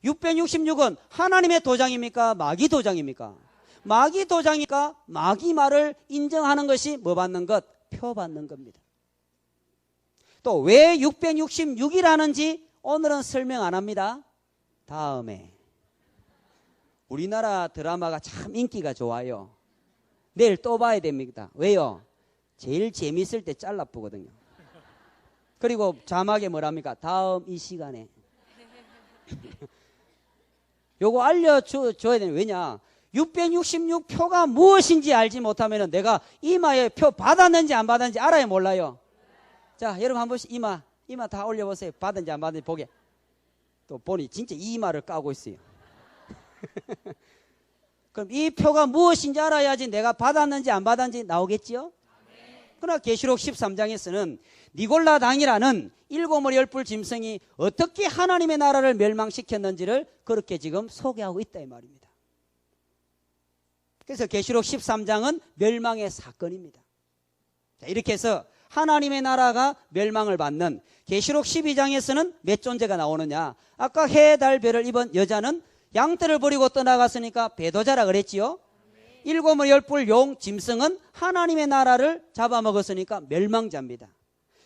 666은 하나님의 도장입니까? 마귀 도장입니까? 마귀 도장이니까 마귀 말을 인정하는 것이 뭐 받는 것? 표 받는 겁니다. 또 왜 666이라는지 오늘은 설명 안 합니다. 다음에. 우리나라 드라마가 참 인기가 좋아요. 내일 또 봐야 됩니다. 왜요? 제일 재밌을 때 잘라보거든요. 그리고 자막에 뭐랍니까? 다음 이 시간에. 요거 알려줘야 되는, 왜냐? 666표가 무엇인지 알지 못하면 내가 이마에 표 받았는지 안 받았는지 알아야 몰라요. 자, 여러분 한 번씩 이마 다 올려보세요. 받은지 안 받은지 보게. 또 보니 진짜 이마를 까고 있어요. 그럼 이 표가 무엇인지 알아야지 내가 받았는지 안 받았는지 나오겠지요? 그러나 계시록 13장에서는 니골라 당이라는 일곱머리 열불 짐승이 어떻게 하나님의 나라를 멸망시켰는지를 그렇게 지금 소개하고 있다 이 말입니다. 그래서 계시록 13장은 멸망의 사건입니다. 자, 이렇게 해서 하나님의 나라가 멸망을 받는 계시록 12장에서는 몇 존재가 나오느냐? 아까 해, 달, 별을 입은 여자는 양떼를 버리고 떠나갔으니까 배도자라 그랬지요. 일곱머리 열불 용 짐승은 하나님의 나라를 잡아먹었으니까 멸망자입니다.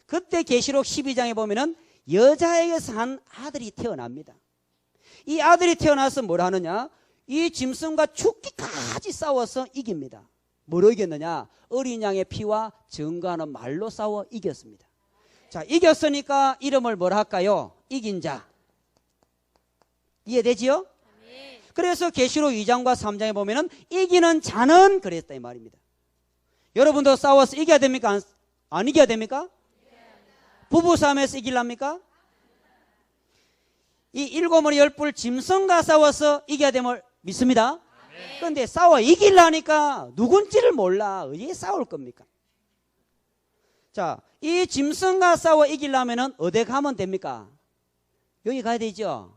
그때 계시록 12장에 보면은 여자에게서 한 아들이 태어납니다. 이 아들이 태어나서 뭘 하느냐? 이 짐승과 죽기까지 싸워서 이깁니다. 뭐로 이겼느냐? 어린 양의 피와 증거하는 말로 싸워 이겼습니다. 자, 이겼으니까 이름을 뭐라 할까요? 이긴 자. 이해되지요? 그래서 계시록 2장과 3장에 보면은 이기는 자는 그랬다 이 말입니다. 여러분도 싸워서 이겨야 됩니까? 안 이겨야 됩니까? 부부싸움에서 이길랍니까? 이 일곱머리 열불 짐승과 싸워서 이겨야 됨을 믿습니다. 그런데 싸워 이기려니까 누군지를 몰라. 어디에 싸울 겁니까? 자, 이 짐승과 싸워 이기려면은 어디 가면 됩니까? 여기 가야 되죠.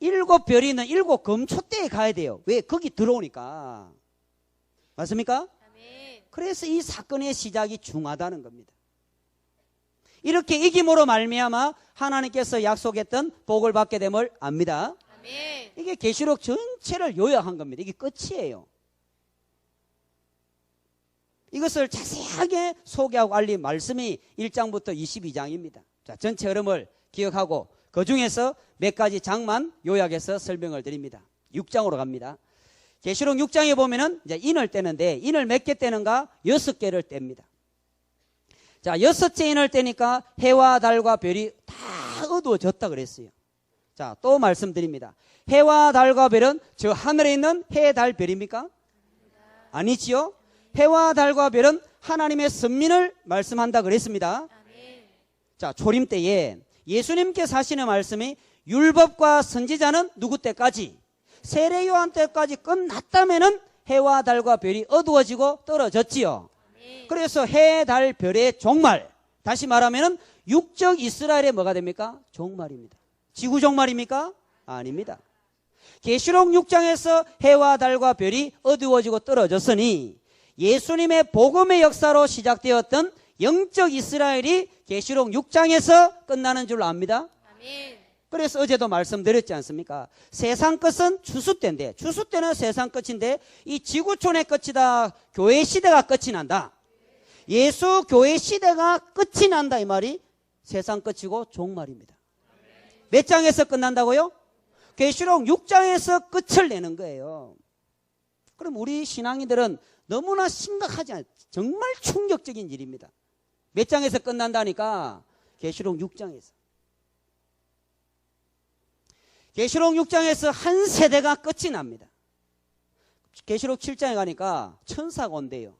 일곱 별이 있는 일곱 금초대에 가야 돼요. 왜? 거기 들어오니까. 맞습니까? 그래서 이 사건의 시작이 중하다는 겁니다. 이렇게 이김으로 말미암아 하나님께서 약속했던 복을 받게 됨을 압니다. 이게 계시록 전체를 요약한 겁니다. 이게 끝이에요. 이것을 자세하게 소개하고 알린 말씀이 1장부터 22장입니다. 자, 전체 흐름을 기억하고 그 중에서 몇 가지 장만 요약해서 설명을 드립니다. 6장으로 갑니다. 계시록 6장에 보면은 이제 인을 떼는데 인을 몇 개 떼는가? 6개를 뗍니다. 자, 6째 인을 떼니까 해와 달과 별이 다 어두워졌다 그랬어요. 자, 또 말씀드립니다. 해와 달과 별은 저 하늘에 있는 해, 달, 별입니까? 아니지요. 해와 달과 별은 하나님의 선민을 말씀한다 그랬습니다. 자, 초림 때에 예수님께서 하시는 말씀이 율법과 선지자는 누구 때까지? 세례 요한 때까지 끝났다면은 해와 달과 별이 어두워지고 떨어졌지요. 그래서 해, 달, 별의 종말, 다시 말하면은 육적 이스라엘의 뭐가 됩니까? 종말입니다. 지구 종말입니까? 아닙니다. 계시록 6장에서 해와 달과 별이 어두워지고 떨어졌으니 예수님의 복음의 역사로 시작되었던 영적 이스라엘이 계시록 6장에서 끝나는 줄로 압니다. 그래서 어제도 말씀드렸지 않습니까? 세상 끝은 추수 때인데, 추수 때는 세상 끝인데 이 지구촌의 끝이다. 교회 시대가 끝이 난다. 예수 교회 시대가 끝이 난다 이 말이 세상 끝이고 종말입니다. 몇 장에서 끝난다고요? 계시록 6장에서 끝을 내는 거예요. 그럼 우리 신앙인들은 너무나 심각하지 않아요. 정말 충격적인 일입니다. 몇 장에서 끝난다니까? 계시록 6장에서. 계시록 6장에서 한 세대가 끝이 납니다. 계시록 7장에 가니까 천사가 온대요.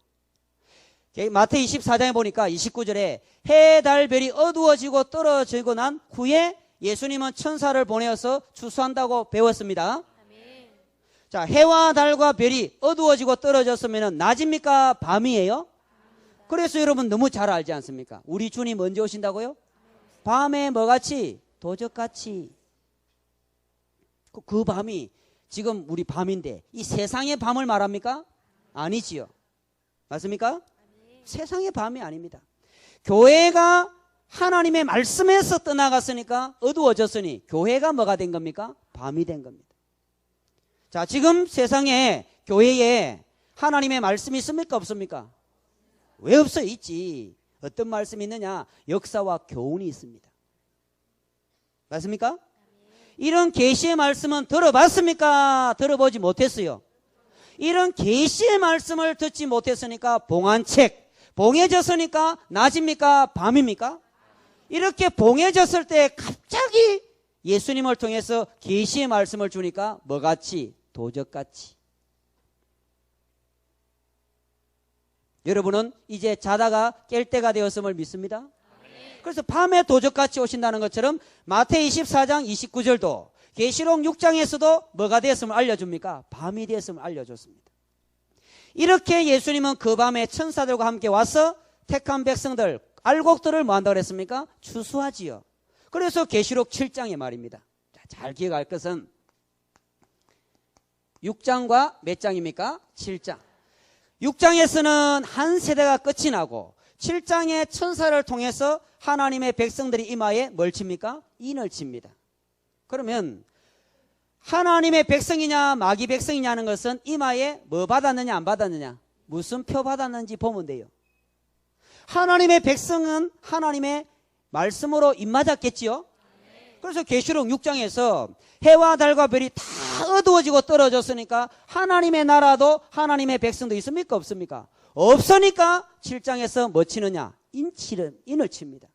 마태 24장에 보니까 29절에 해, 달, 별이 어두워지고 떨어지고 난 후에 예수님은 천사를 보내어서 추수한다고 배웠습니다. 자, 해와 달과 별이 어두워지고 떨어졌으면 낮입니까? 밤이에요? 그래서 여러분 너무 잘 알지 않습니까? 우리 주님 언제 오신다고요? 밤에 뭐같이? 도적같이. 그 밤이 지금 우리 밤인데 이 세상의 밤을 말합니까? 아니지요. 맞습니까? 세상의 밤이 아닙니다. 교회가 하나님의 말씀에서 떠나갔으니까 어두워졌으니 교회가 뭐가 된 겁니까? 밤이 된 겁니다. 자, 지금 세상에 교회에 하나님의 말씀이 있습니까? 없습니까? 왜 없어요? 있지. 어떤 말씀이 있느냐? 역사와 교훈이 있습니다. 맞습니까? 이런 계시의 말씀은 들어봤습니까? 들어보지 못했어요. 이런 계시의 말씀을 듣지 못했으니까 봉한책, 봉해졌으니까 낮입니까? 밤입니까? 이렇게 봉해졌을 때 갑자기 예수님을 통해서 계시의 말씀을 주니까 뭐같이? 도적같이. 여러분은 이제 자다가 깰 때가 되었음을 믿습니다. 그래서 밤에 도적같이 오신다는 것처럼 마태이 24장 29절도 계시록 6장에서도 뭐가 되었음을 알려줍니까? 밤이 되었음을 알려줬습니다. 이렇게 예수님은 그 밤에 천사들과 함께 와서 택한 백성들, 알곡들을 뭐 한다고 그랬습니까? 추수하지요. 그래서 계시록 7장의 말입니다. 잘 기억할 것은 6장과 몇 장입니까? 7장. 6장에서는 한 세대가 끝이 나고 7장의 천사를 통해서 하나님의 백성들이 이마에 뭘 칩니까? 인을 칩니다. 그러면 하나님의 백성이냐 마귀 백성이냐는 것은 이마에 뭐 받았느냐 안 받았느냐, 무슨 표 받았는지 보면 돼요. 하나님의 백성은 하나님의 말씀으로 입맞았겠지요. 그래서 계시록 6장에서 해와 달과 별이 다 어두워지고 떨어졌으니까 하나님의 나라도 하나님의 백성도 있습니까 없습니까? 없으니까 7장에서 뭐 치느냐? 인을 칩니다.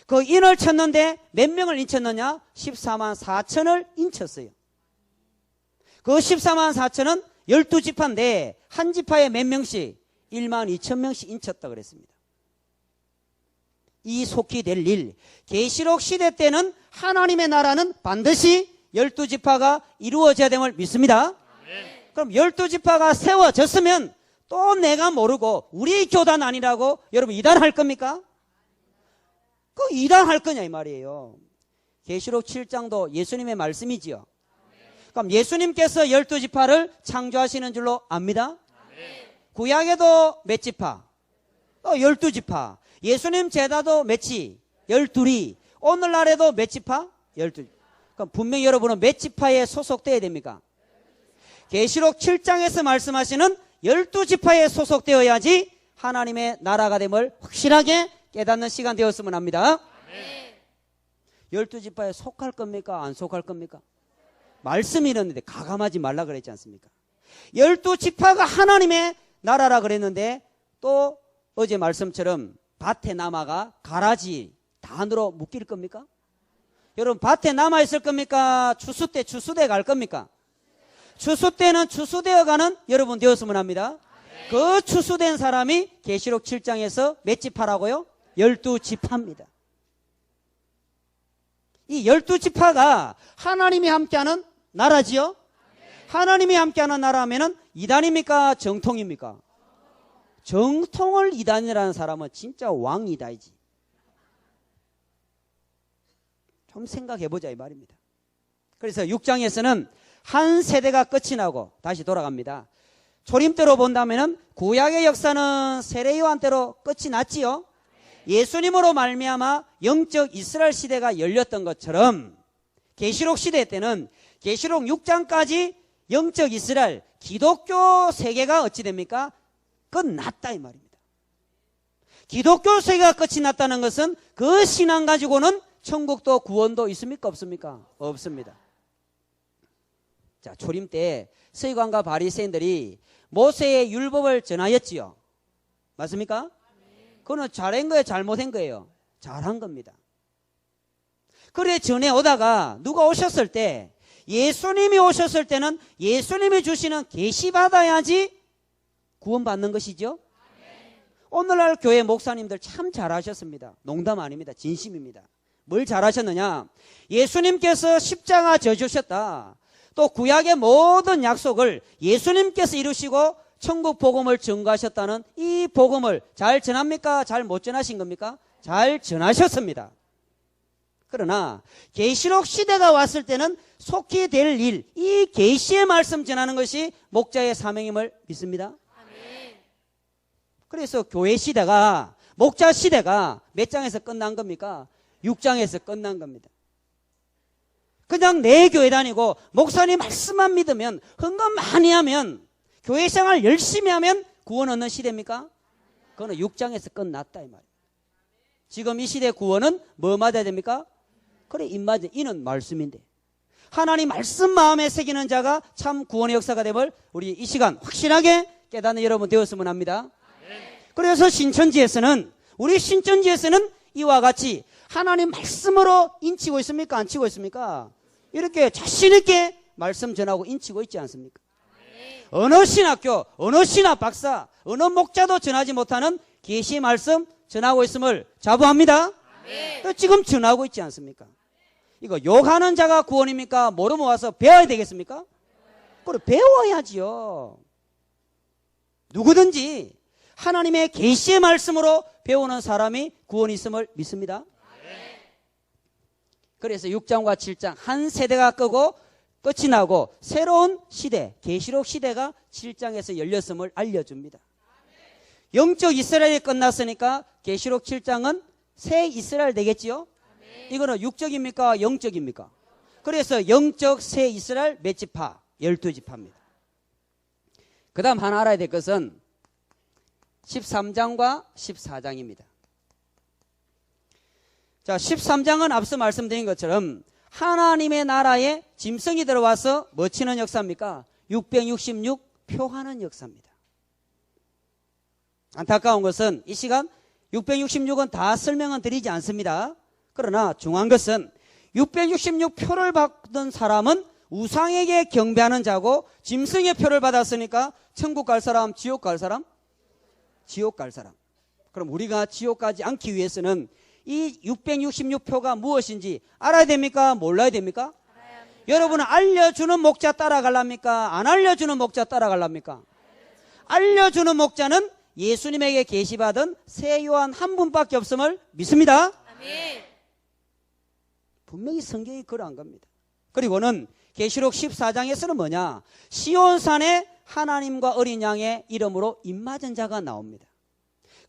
그 인을 쳤는데 몇 명을 인쳤느냐? 14만 4천을 인쳤어요. 그 14만 4천은 12지파인데 한 지파에 몇 명씩? 1만 2천 명씩 인쳤다 그랬습니다. 이 속히 될 일, 계시록 시대 때는 하나님의 나라는 반드시 12지파가 이루어져야 됨을 믿습니다. 그럼 12지파가 세워졌으면 또 내가 모르고 우리 교단 아니라고 여러분 이단할 겁니까? 그 이단할 거냐 이 말이에요. 계시록 7장도 예수님의 말씀이지요. 그럼 예수님께서 12지파를 창조하시는 줄로 압니다. 구약에도 몇 지파? 12지파. 예수님 제자도 몇지? 12이. 오늘날에도 몇 지파? 12. 그럼 분명히 여러분은 몇 지파에 소속되어야 됩니까? 계시록 7장에서 말씀하시는 12지파에 소속되어야지 하나님의 나라가 됨을 확실하게 깨닫는 시간 되었으면 합니다. 12지파에 속할 겁니까? 안 속할 겁니까? 말씀이 이랬는데 가감하지 말라 그랬지 않습니까? 12지파가 하나님의 나라라 그랬는데 또 어제 말씀처럼 밭에 남아가 가라지 단으로 묶일 겁니까? 여러분 밭에 남아있을 겁니까? 추수 때 추수대 갈 겁니까? 추수 때는 추수되어 가는 여러분 되었으면 합니다. 그 추수된 사람이 계시록 7장에서 몇 지파라고요? 12지파입니다. 이 12지파가 하나님이 함께하는 나라지요? 하나님이 함께하는 나라면은 이단입니까? 정통입니까? 정통을 이단이라는 사람은 진짜 왕이다이지. 좀 생각해보자 이 말입니다. 그래서 6장에서는 한 세대가 끝이 나고 다시 돌아갑니다. 초림대로 본다면은 구약의 역사는 세례요한 때로 끝이 났지요. 예수님으로 말미암아 영적 이스라엘 시대가 열렸던 것처럼 계시록 시대 때는 계시록 6장까지 영적 이스라엘 기독교 세계가 어찌 됩니까? 끝났다 이 말입니다. 기독교 세계가 끝이 났다는 것은 그 신앙 가지고는 천국도 구원도 있습니까 없습니까? 없습니다. 자, 초림 때 서기관과 바리새인들이 모세의 율법을 전하였지요. 맞습니까? 그거는 잘한 거예요, 잘못한 거예요? 잘한 겁니다. 그래 전에 오다가 누가 오셨을 때 예수님이 오셨을 때는 예수님이 주시는 계시 받아야지 구원받는 것이죠. 오늘날 교회 목사님들 참 잘하셨습니다. 농담 아닙니다. 진심입니다. 뭘 잘하셨느냐? 예수님께서 십자가 져주셨다. 또 구약의 모든 약속을 예수님께서 이루시고 천국 복음을 증거하셨다는 이 복음을 잘 전합니까? 잘 못 전하신 겁니까? 잘 전하셨습니다. 그러나 계시록 시대가 왔을 때는 속히 될 일, 이 계시의 말씀 전하는 것이 목자의 사명임을 믿습니다. 그래서 교회 시대가, 목자 시대가 몇 장에서 끝난 겁니까? 6장에서 끝난 겁니다. 그냥 내 교회 다니고 목사님 말씀만 믿으면, 헌금 많이 하면, 교회 생활 열심히 하면 구원 얻는 시대입니까? 그거는 6장에서 끝났다 이 말이에요. 지금 이 시대 구원은 뭐 맞아야 됩니까? 그래, 입맞아. 이는 말씀인데. 하나님 말씀 마음에 새기는 자가 참 구원의 역사가 됨을 우리 이 시간 확실하게 깨닫는 여러분 되었으면 합니다. 그래서 신천지에서는, 우리 신천지에서는 이와 같이 하나님 말씀으로 인치고 있습니까? 안 치고 있습니까? 이렇게 자신 있게 말씀 전하고 인치고 있지 않습니까? 어느 신학교, 어느 신학 박사, 어느 목자도 전하지 못하는 계시의 말씀 전하고 있음을 자부합니다. 지금 전하고 있지 않습니까? 이거 욕하는 자가 구원입니까? 모르면 와서 배워야 되겠습니까? 그래, 배워야지요. 누구든지 하나님의 계시의 말씀으로 배우는 사람이 구원이 있음을 믿습니다. 그래서 6장과 7장 한 세대가 끄고 끝이 나고 새로운 시대, 계시록 시대가 7장에서 열렸음을 알려줍니다. 영적 이스라엘이 끝났으니까 계시록 7장은 새 이스라엘 되겠지요? 이거는 육적입니까? 영적입니까? 그래서 영적 새 이스라엘 몇 지파? 12지파입니다. 그 다음 하나 알아야 될 것은 13장과 14장입니다. 자, 13장은 앞서 말씀드린 것처럼 하나님의 나라에 짐승이 들어와서 뭐 치는 역사입니까? 666 표하는 역사입니다. 안타까운 것은 이 시간 666은 다 설명은 드리지 않습니다. 그러나 중요한 것은 666 표를 받은 사람은 우상에게 경배하는 자고 짐승의 표를 받았으니까 천국 갈 사람, 지옥 갈 사람? 지옥 갈 사람. 그럼 우리가 지옥 가지 않기 위해서는 이 666표가 무엇인지 알아야 됩니까? 몰라야 됩니까? 여러분은 알려주는 목자 따라갈랍니까? 안 알려주는 목자 따라갈랍니까? 알려주는 목자는 예수님에게 계시받은 새 요한 한 분밖에 없음을 믿습니다. 분명히 성경이 그러한 겁니다. 그리고는 계시록 14장에서는 뭐냐? 시온산에 하나님과 어린 양의 이름으로 입맞은 자가 나옵니다.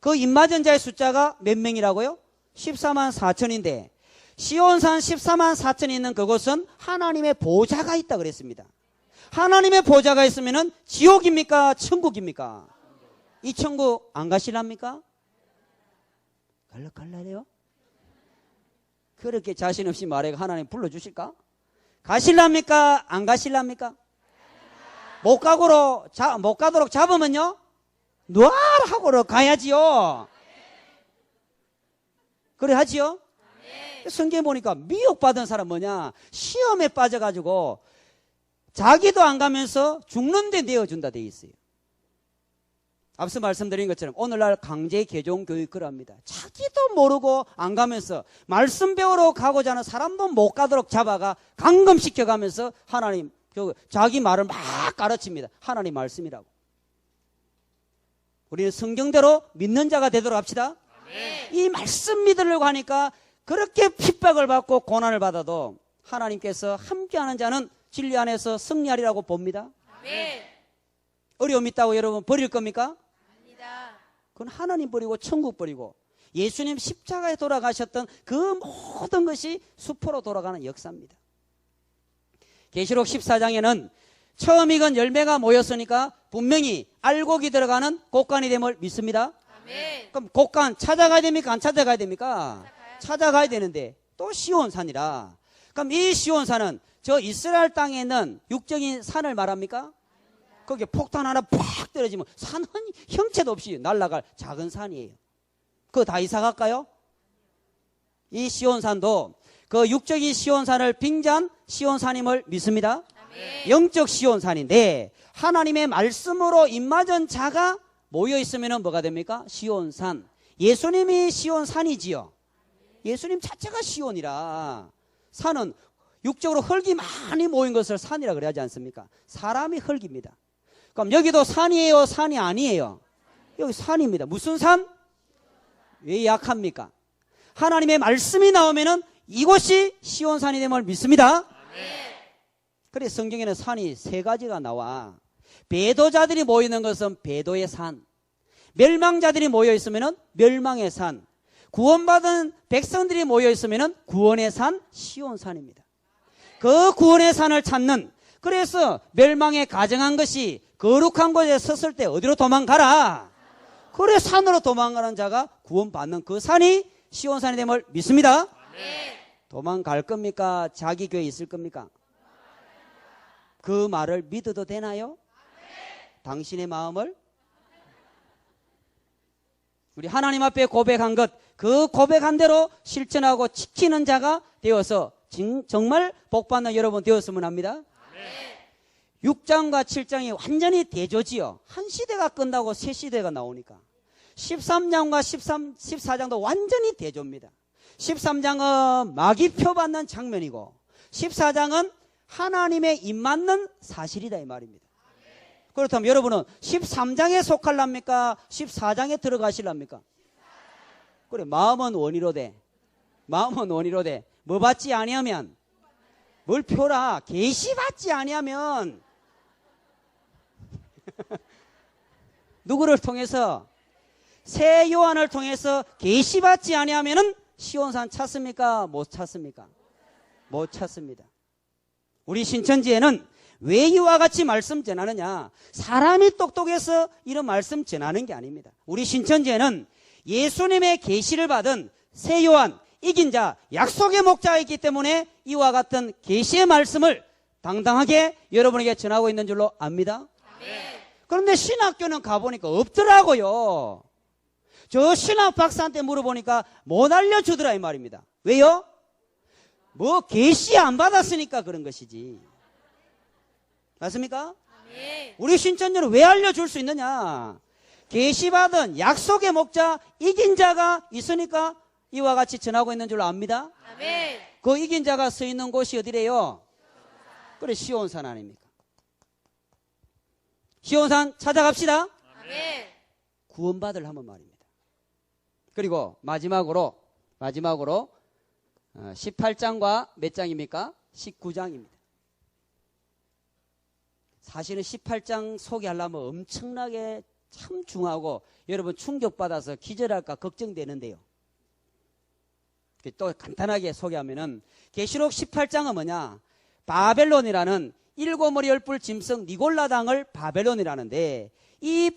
그 입맞은 자의 숫자가 몇 명이라고요? 14만 4천인데 시온산 14만 4천이 있는 그곳은 하나님의 보좌가 있다 그랬습니다. 하나님의 보좌가 있으면 지옥입니까? 천국입니까? 이 천국 안 가실랍니까? 갈래요? 그렇게 자신 없이 말해 하나님 불러주실까? 가실랍니까? 안 가실랍니까? 못 가도록 잡으면요? 놔라 하고 가야지요. 그래 하지요? 성경에 보니까 미혹받은 사람 뭐냐? 시험에 빠져가지고 자기도 안 가면서 죽는데 내어준다 돼 있어요. 앞서 말씀드린 것처럼 오늘날 강제 개종 교육 그럽니다. 자기도 모르고 안 가면서 말씀 배우러 가고자 하는 사람도 못 가도록 잡아가 감금시켜가면서 하나님 자기 말을 막 가르칩니다. 하나님 말씀이라고. 우리는 성경대로 믿는 자가 되도록 합시다. 이 말씀 믿으려고 하니까 그렇게 핍박을 받고 고난을 받아도 하나님께서 함께하는 자는 진리 안에서 승리하리라고 봅니다. 어려움 있다고 여러분 버릴 겁니까? 그건 하나님 버리고 천국 버리고 예수님 십자가에 돌아가셨던 그 모든 것이 수포로 돌아가는 역사입니다. 계시록 14장에는 처음 익은 열매가 모였으니까 분명히 알곡이 들어가는 곡간이 됨을 믿습니다. 그럼 곡간 찾아가야 됩니까? 안 찾아가야 됩니까? 찾아가야 되는데 또 시온산이라. 그럼 이 시온산은 저 이스라엘 땅에 있는 육적인 산을 말합니까? 거기에 폭탄 하나 팍 떨어지면 산은 형체도 없이 날아갈 작은 산이에요. 그거 다 이사 갈까요? 이 시온산도 그 육적인 시온산을 빙자한 시온산임을 믿습니다. 영적 시온산인데 하나님의 말씀으로 입맞은 자가 모여 있으면 뭐가 됩니까? 시온산. 예수님이 시온산이지요. 예수님 자체가 시온이라. 산은 육적으로 흙이 많이 모인 것을 산이라 그래야지 않습니까? 사람이 흙입니다. 그럼 여기도 산이에요? 산이 아니에요? 여기 산입니다. 무슨 산? 왜 약합니까? 하나님의 말씀이 나오면은 이곳이 시온산이 됨을 믿습니다. 그래 성경에는 산이 세 가지가 나와. 배도자들이 모이는 것은 배도의 산, 멸망자들이 모여 있으면은 멸망의 산, 구원받은 백성들이 모여 있으면은 구원의 산 시온산입니다. 그 구원의 산을 찾는, 그래서 멸망에 가정한 것이 거룩한 곳에 섰을 때 어디로 도망가라? 그래 산으로 도망가는 자가 구원받는 그 산이 시온산이 됨을 믿습니다. 도망갈 겁니까? 자기 교회에 있을 겁니까? 그 말을 믿어도 되나요? 당신의 마음을? 우리 하나님 앞에 고백한 것, 그 고백한 대로 실천하고 지키는 자가 되어서 정말 복받는 여러분 되었으면 합니다. 6장과 7장이 완전히 대조지요. 한 시대가 끝나고 새 시대가 나오니까. 13장과 14장도 완전히 대조입니다. 13장은 마귀 표받는 장면이고 14장은 하나님의 입맞는 사실이다 이 말입니다. 그렇다면 여러분은 13장에 속할랍니까? 14장에 들어가실랍니까? 그래, 마음은 원이로되 마음은 원이로되 뭐 받지 아니하면 뭘 표라 계시 받지 아니하면 누구를 통해서 새 요한을 통해서 계시 받지 아니하면은 시온산 찾습니까? 못 찾습니까? 못 찾습니다. 우리 신천지에는 왜 이와 같이 말씀 전하느냐? 사람이 똑똑해서 이런 말씀 전하는 게 아닙니다. 우리 신천지에는 예수님의 계시를 받은 새 요한, 이긴 자, 약속의 목자가 있기 때문에 이와 같은 계시의 말씀을 당당하게 여러분에게 전하고 있는 줄로 압니다. 그런데 신학교는 가보니까 없더라고요. 저 신학 박사한테 물어보니까 못 알려주더라 이 말입니다. 왜요? 뭐 계시 안 받았으니까 그런 것이지. 맞습니까? 우리 신천지는 왜 알려줄 수 있느냐? 계시받은 약속의 목자 이긴 자가 있으니까 이와 같이 전하고 있는 줄로 압니다. 그 이긴 자가 서 있는 곳이 어디래요? 그래, 시온산 아닙니까? 시온산 찾아갑시다. 구원받을 하면 말입니다. 그리고 마지막으로 18장과 몇 장입니까? 19장입니다. 사실은 18장 소개하려면 엄청나게 참 중하고 여러분 충격받아서 기절할까 걱정되는데요. 또 간단하게 소개하면은 계시록 18장은 뭐냐? 바벨론이라는 일곱 머리 열뿔 짐승 니골라당을 바벨론이라는데 이